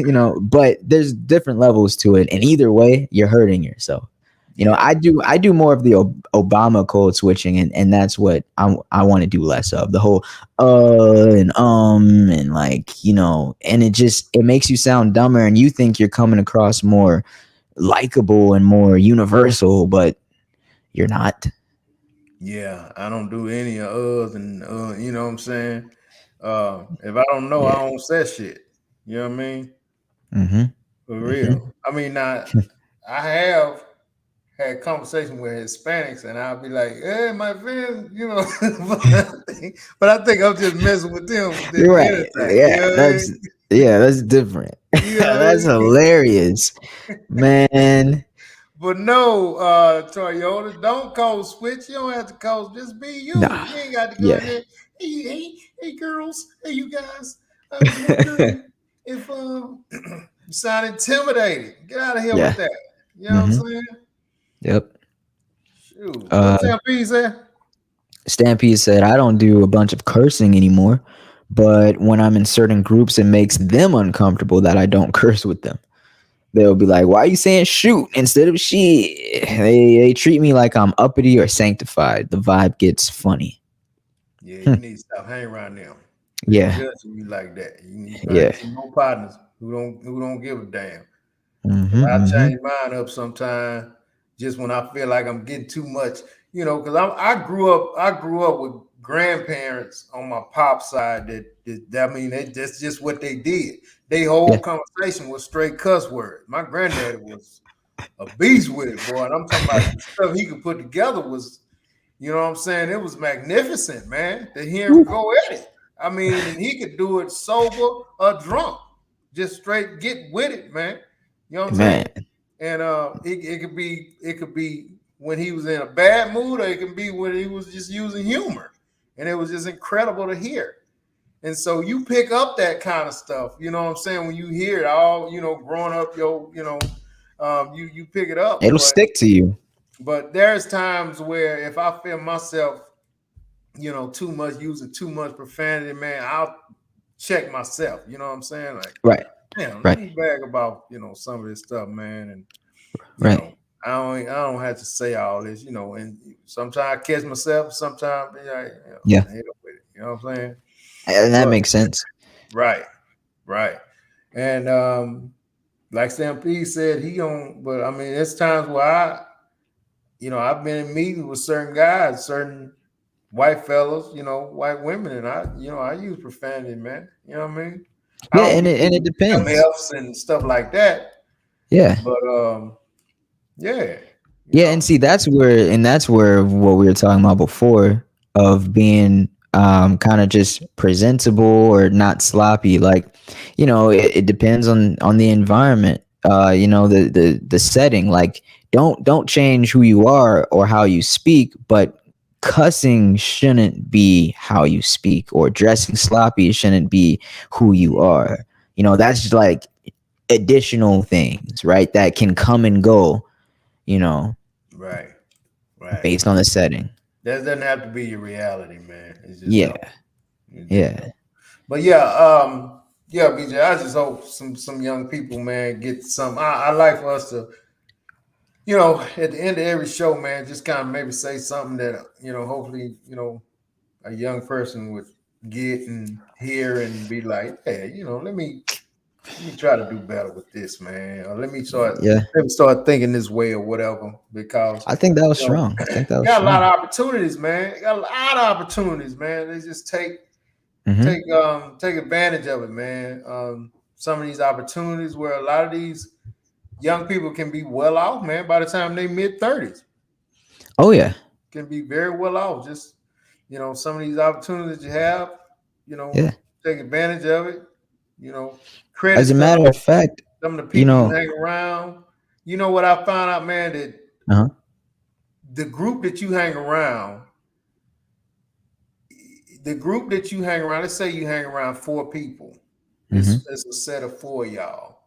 but there's different levels to it, and either way, you're hurting yourself. Yeah. I do more of the Obama code switching, and that's what I want to do less of. The whole and like, and it makes you sound dumber, and you think you're coming across more likable and more universal, but you're not. Yeah, I don't do any of us, and you know what I'm saying. If I don't know, I don't say shit. You know what I mean? Mm-hmm. For real. I mean, now I have had conversation with Hispanics, and I'll be like, "Hey, my friend," but I think I'm just messing with them. You're right. Anything, you Yeah, know what I that's mean? that's different. You know what I That's mean? hilarious, man. But no, Toyota, don't code switch. You don't have to code. Just be you. Nah. You ain't got to go in Yeah. there. Hey, girls. Hey, you guys. I was wondering if you sound intimidated. Get out of here Yeah. with that. You know what I'm saying? Yep. Shoot. What's that piece there? Stampede said, I don't do a bunch of cursing anymore, but when I'm in certain groups, it makes them uncomfortable that I don't curse with them. They'll be like, why are you saying shoot instead of shit? They treat me like I'm uppity or sanctified. The vibe gets funny. Yeah, you need to stop hanging around them. Yeah. Judging you like that. You need to find some more partners who don't give a damn. I change mine up sometime just when I feel like I'm getting too much, because I grew up with grandparents on my pop side that's just what they did. They whole conversation was straight cuss words. My granddaddy was a beast with it, boy. And I'm talking about the stuff he could put together was, you know what I'm saying? It was magnificent, man, to hear him go at it. I mean, and he could do it sober or drunk. Just straight get with it, man. You know what I'm saying? And it could be when he was in a bad mood, or it can be when he was just using humor. And it was just incredible to hear. And so you pick up that kind of stuff, you know what I'm saying? When you hear it all, growing up, you pick it up. It'll stick to you. But there's times where if I feel myself, too much using too much profanity, man, I'll check myself. You know what I'm saying? Like, right. Damn, let me brag about some of this stuff, man. And you know, I don't have to say all this, and sometimes I catch myself, sometimes yeah. Hit up with it, you know what I'm saying? And that makes sense. Right. And like Sam P said, but I mean, there's times where I've been in meetings with certain guys, certain white fellas, white women, and I use profanity, man. You know what I mean? Yeah, and it depends. MFs and stuff like that. Yeah. But yeah. And see, that's where what we were talking about before of being kind of just presentable or not sloppy. Like, it depends on the environment. The setting. Like, don't change who you are or how you speak, but cussing shouldn't be how you speak, or dressing sloppy shouldn't be who you are. That's just like additional things, right? That can come and go, Right. based on the setting. That doesn't have to be your reality, man. It's just yeah. But yeah, BJ, I just hope some young people, man, get some. I like for us to, at the end of every show, man, just kind of maybe say something that, hopefully, a young person would get and hear and be like, hey, let me try to do better with this, man. Or let me start thinking this way or whatever. Because I think that was strong. Got a lot of opportunities, man. Got a lot of opportunities, man. They just take advantage of it, man. Some of these opportunities where a lot of these young people can be well off, man, by the time they mid-30s. Oh yeah. Can be very well off. Just, you know, some of these opportunities you have, you know, Yeah. take advantage of it. You know, credit As a matter of fact, some of the you people you know, hang around. You know what I found out, man, that uh-huh. the group that you hang around, let's say you hang around 4 people. Mhm. It's a set of 4 y'all.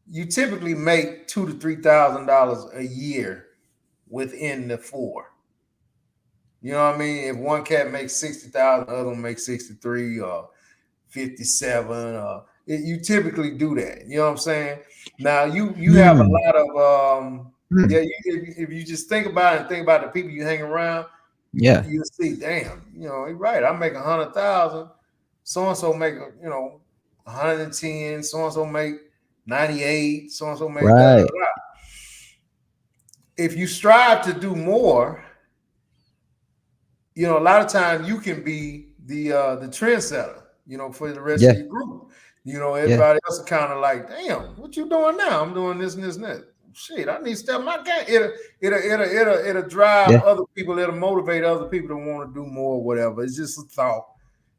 You typically make $2,000 to $3,000 a year within the 4. You know what I mean? If one cat makes 60,000, the other one makes 63 or 57. You typically do that. You know what I'm saying? Now you have a Hmm. lot of Hmm. yeah. If you just think about it and think about the people you hang around, Yeah. you'll see. Damn, you know, you're right. I make 100,000. So and so make 110. So and so make 98. So and so make da da Right. da. If you strive to do more, you know, a lot of times you can be the trendsetter, you know, for the rest of Yeah. your group. You know, Yeah. everybody else is kind of like, damn, what you doing now? I'm doing this and this and that. Shit, I need to step my game. It'll drive Yeah. other people, it'll motivate other people to want to do more, whatever. It's just a thought,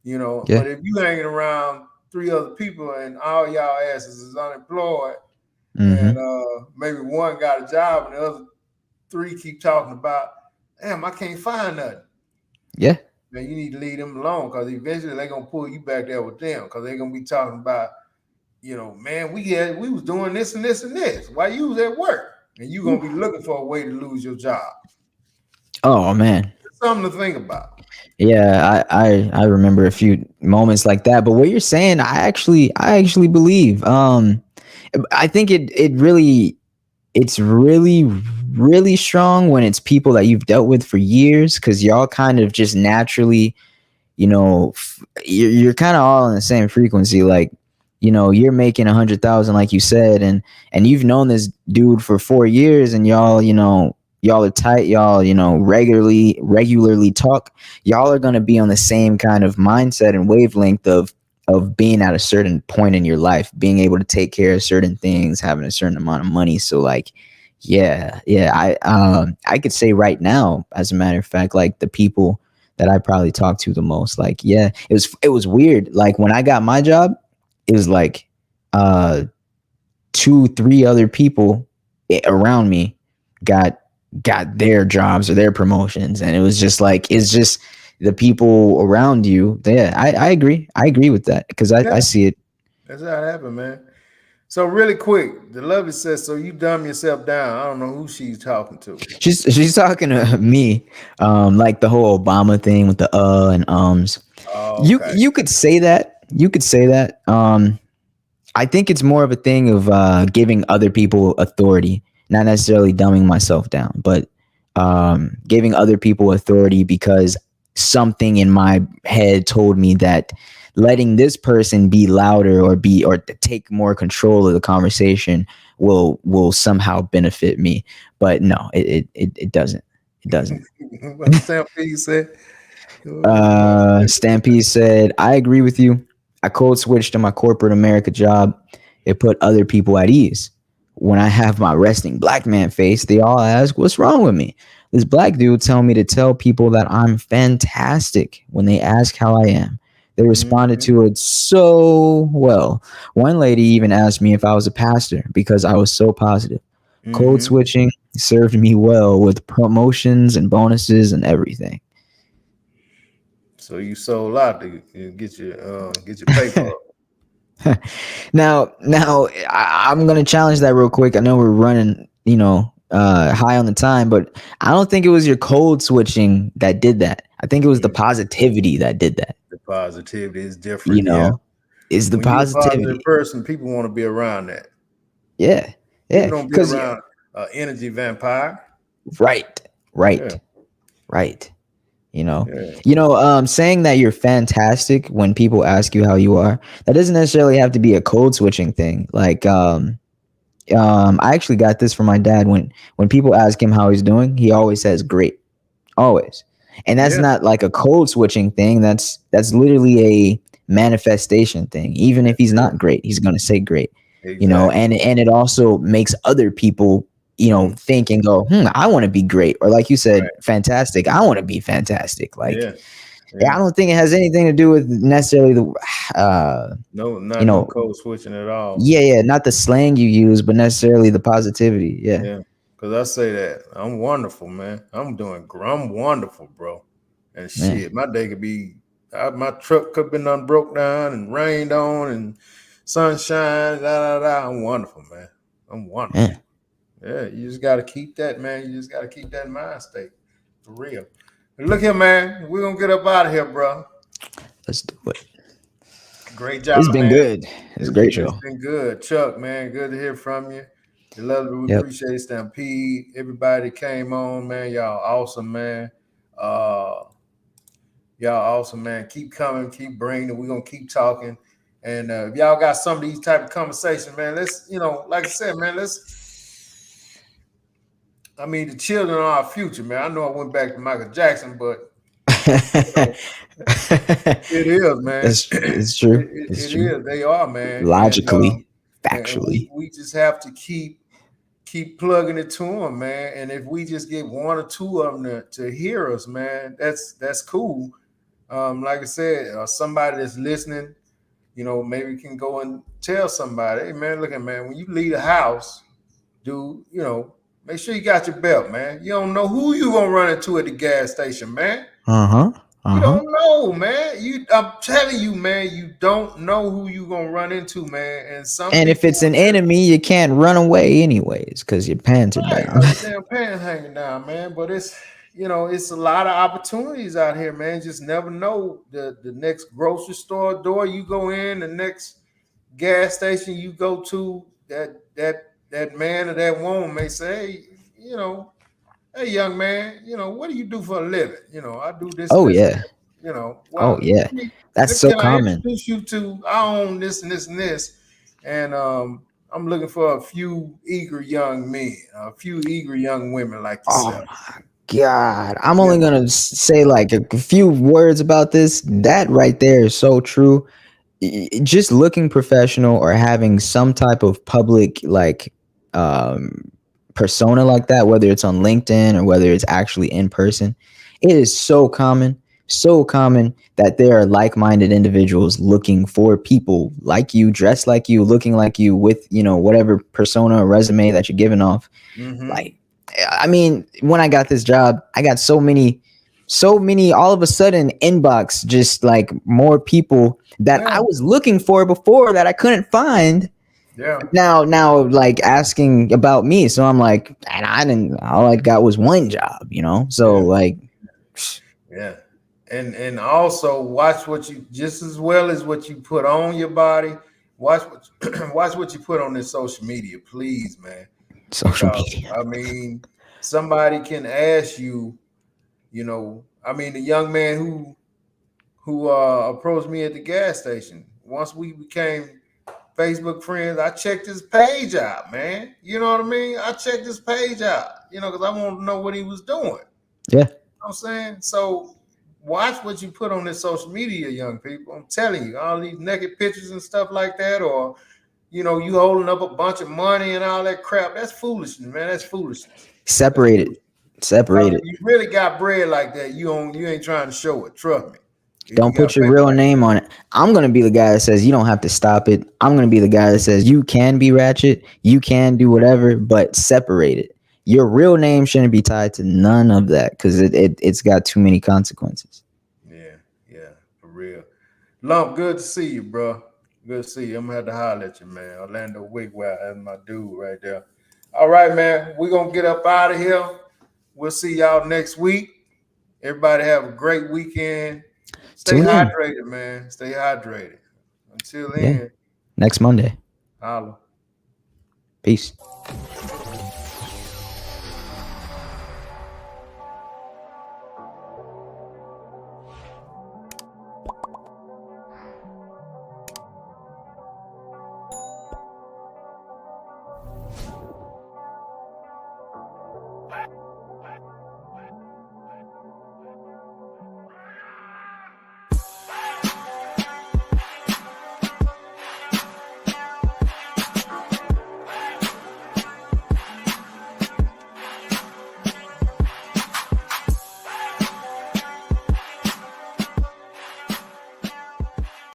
you know. Yeah. But if you hanging around 3 other people and all y'all asses is unemployed, and Mhm. maybe one got a job and the other 3 keep talking about, damn, I can't find nothing. Yeah. Man, you need to leave them alone because eventually they're gonna pull you back there with them because they're gonna be talking about, you know, man, we was doing this and this and this while you was at work, and you're gonna be looking for a way to lose your job. Oh man. It's something to think about. Yeah, I remember a few moments like that. But what you're saying, I actually believe. I think it's really strong when it's people that you've dealt with for years, because y'all kind of just naturally, you know, you're kind of all on the same frequency. Like, you know, you're making 100,000, like you said, and you've known this dude for 4 years, and y'all, you know, y'all are tight. Y'all, you know, regularly talk. Y'all are gonna be on the same kind of mindset and wavelength of being at a certain point in your life, being able to take care of certain things, having a certain amount of money. So like, yeah, I could say right now, as a matter of fact, like the people that I probably talked to the most, like, yeah, it was weird. Like when I got my job, it was like 2-3 other people around me got their jobs or their promotions, and it was just like, it's just the people around you. Yeah, I agree with that, because Yeah, I see it. that's how it happened, man. So really quick, the lovely says, so you dumb yourself down. I don't know who she's talking to. She's talking to me, like the whole Obama thing with the and ums. Oh, You okay. you could say that. You could say that. I think it's more of a thing of giving other people authority, not necessarily dumbing myself down, but giving other people authority because something in my head told me that letting this person be louder or take more control of the conversation will somehow benefit me. But no, it doesn't. It doesn't. What Stampede said. Stampede said, I agree with you. I code switched to my corporate America job. It put other people at ease. When I have my resting black man face, they all ask, what's wrong with me? This black dude tell me to tell people that I'm fantastic when they ask how I am. They responded to it so well. One lady even asked me if I was a pastor because I was so positive. Code switching served me well with promotions and bonuses and everything. So you sold out to get your paper up. Now, I'm gonna challenge that real quick. I know we're running, high on the time, but I don't think it was your code switching that did that. I think it was the positivity that did that. The positivity is different. You Yeah. know, is the When you're a positive positivity. person, people want to be around that. Yeah, People don't be because around energy vampire. right. Yeah. Saying that you're fantastic when people ask you how you are, that doesn't necessarily have to be a code switching thing. Like, I actually got this from my dad. When people ask him how he's doing, he always says great, always. And that's not like a code switching thing. That's literally a manifestation thing. Even if he's not great, he's gonna say great. Exactly. And it also makes other people think and go, I want to be great. Or like you said, fantastic. I want to be fantastic. Like, I don't think it has anything to do with necessarily the, no code switching at all. Yeah. Not the slang you use, but necessarily the positivity. Yeah. Yeah. Cause I say that I'm wonderful, man. I'm wonderful, bro. And shit, my day could be, my truck could have been broke down and rained on and sunshine, I'm wonderful, man. I'm wonderful. Yeah, you just got to keep that, man. You just got to keep that mind state for real. And look here, man. We're going to get up out of here, bro. Let's do it. Great job, It's been man. Good. It's a great show. It's been good. Chuck, man, good to hear from you. We appreciate Stampede. Everybody that came on, man. Y'all awesome, man. Y'all awesome, man. Keep coming. Keep bringing it. We're going to keep talking. And if y'all got some of these type of conversations, man, let's, like I said, man, the children are our future, man. I know I went back to Michael Jackson, but it is, man. It's true. It is. They are, man. Logically, and factually. we just have to keep plugging it to them, man. And if we just get one or two of them to hear us, man, that's cool. Like I said, somebody that's listening, maybe can go and tell somebody, hey, man, look at, man, when you leave the house, dude, make sure you got your belt, man. You don't know who you gonna run into at the gas station, man. You don't know, man. I'm telling you, man, you don't know who you gonna run into, man. And if it's an enemy, you can't run away anyways because your pants are down. Damn pants hanging down, man. But it's it's a lot of opportunities out here, man. Just never know the next grocery store door you go in, the next gas station you go to, that man or that woman may say, hey, young man, what do you do for a living? I do this. Oh, this, yeah. Well, that's so common. I introduce you to, I own this and this and this. And I'm looking for a few eager young men, a few eager young women like yourself. Oh, my God. I'm only going to say like a few words about this. That right there is so true. Just looking professional or having some type of public like persona like that, whether it's on LinkedIn or whether it's actually in person, it is so common that there are like-minded individuals looking for people like you, dressed like you, looking like you, with whatever persona or resume that you're giving off. Like, when I got this job, I got so many all of a sudden inbox, just like more people that I was looking for before that I couldn't find. Now like asking about me. So I'm like, and all I got was one job, So like, and also watch what you, just as well as what you put on your body, watch what you put on this social media, please, man. Social media. Somebody can ask you, the young man who approached me at the gas station. Once we became Facebook friends, I checked his page out, man. You know what I mean? I checked his page out, because I wanted to know what he was doing. Yeah. You know what I'm saying? So watch what you put on this social media, young people. I'm telling you, all these naked pictures and stuff like that, or you holding up a bunch of money and all that crap. That's foolishness, man. That's foolishness. Separate it. You really got bread like that, you ain't trying to show it. Trust me. Don't put your real name on it. I'm going to be the guy that says you don't have to stop it. I'm going to be the guy that says you can be ratchet, you can do whatever, but separate it. Your real name shouldn't be tied to none of that because it's got too many consequences. Yeah, for real. Lump, good to see you, bro. Good to see you. I'm going to have to holler at you, man. Orlando Wigwell, that's my dude right there. All right, man. We're going to get up out of here. We'll see y'all next week. Everybody have a great weekend. Stay hydrated, man. Stay hydrated. Until then. Next Monday. Holla. Peace.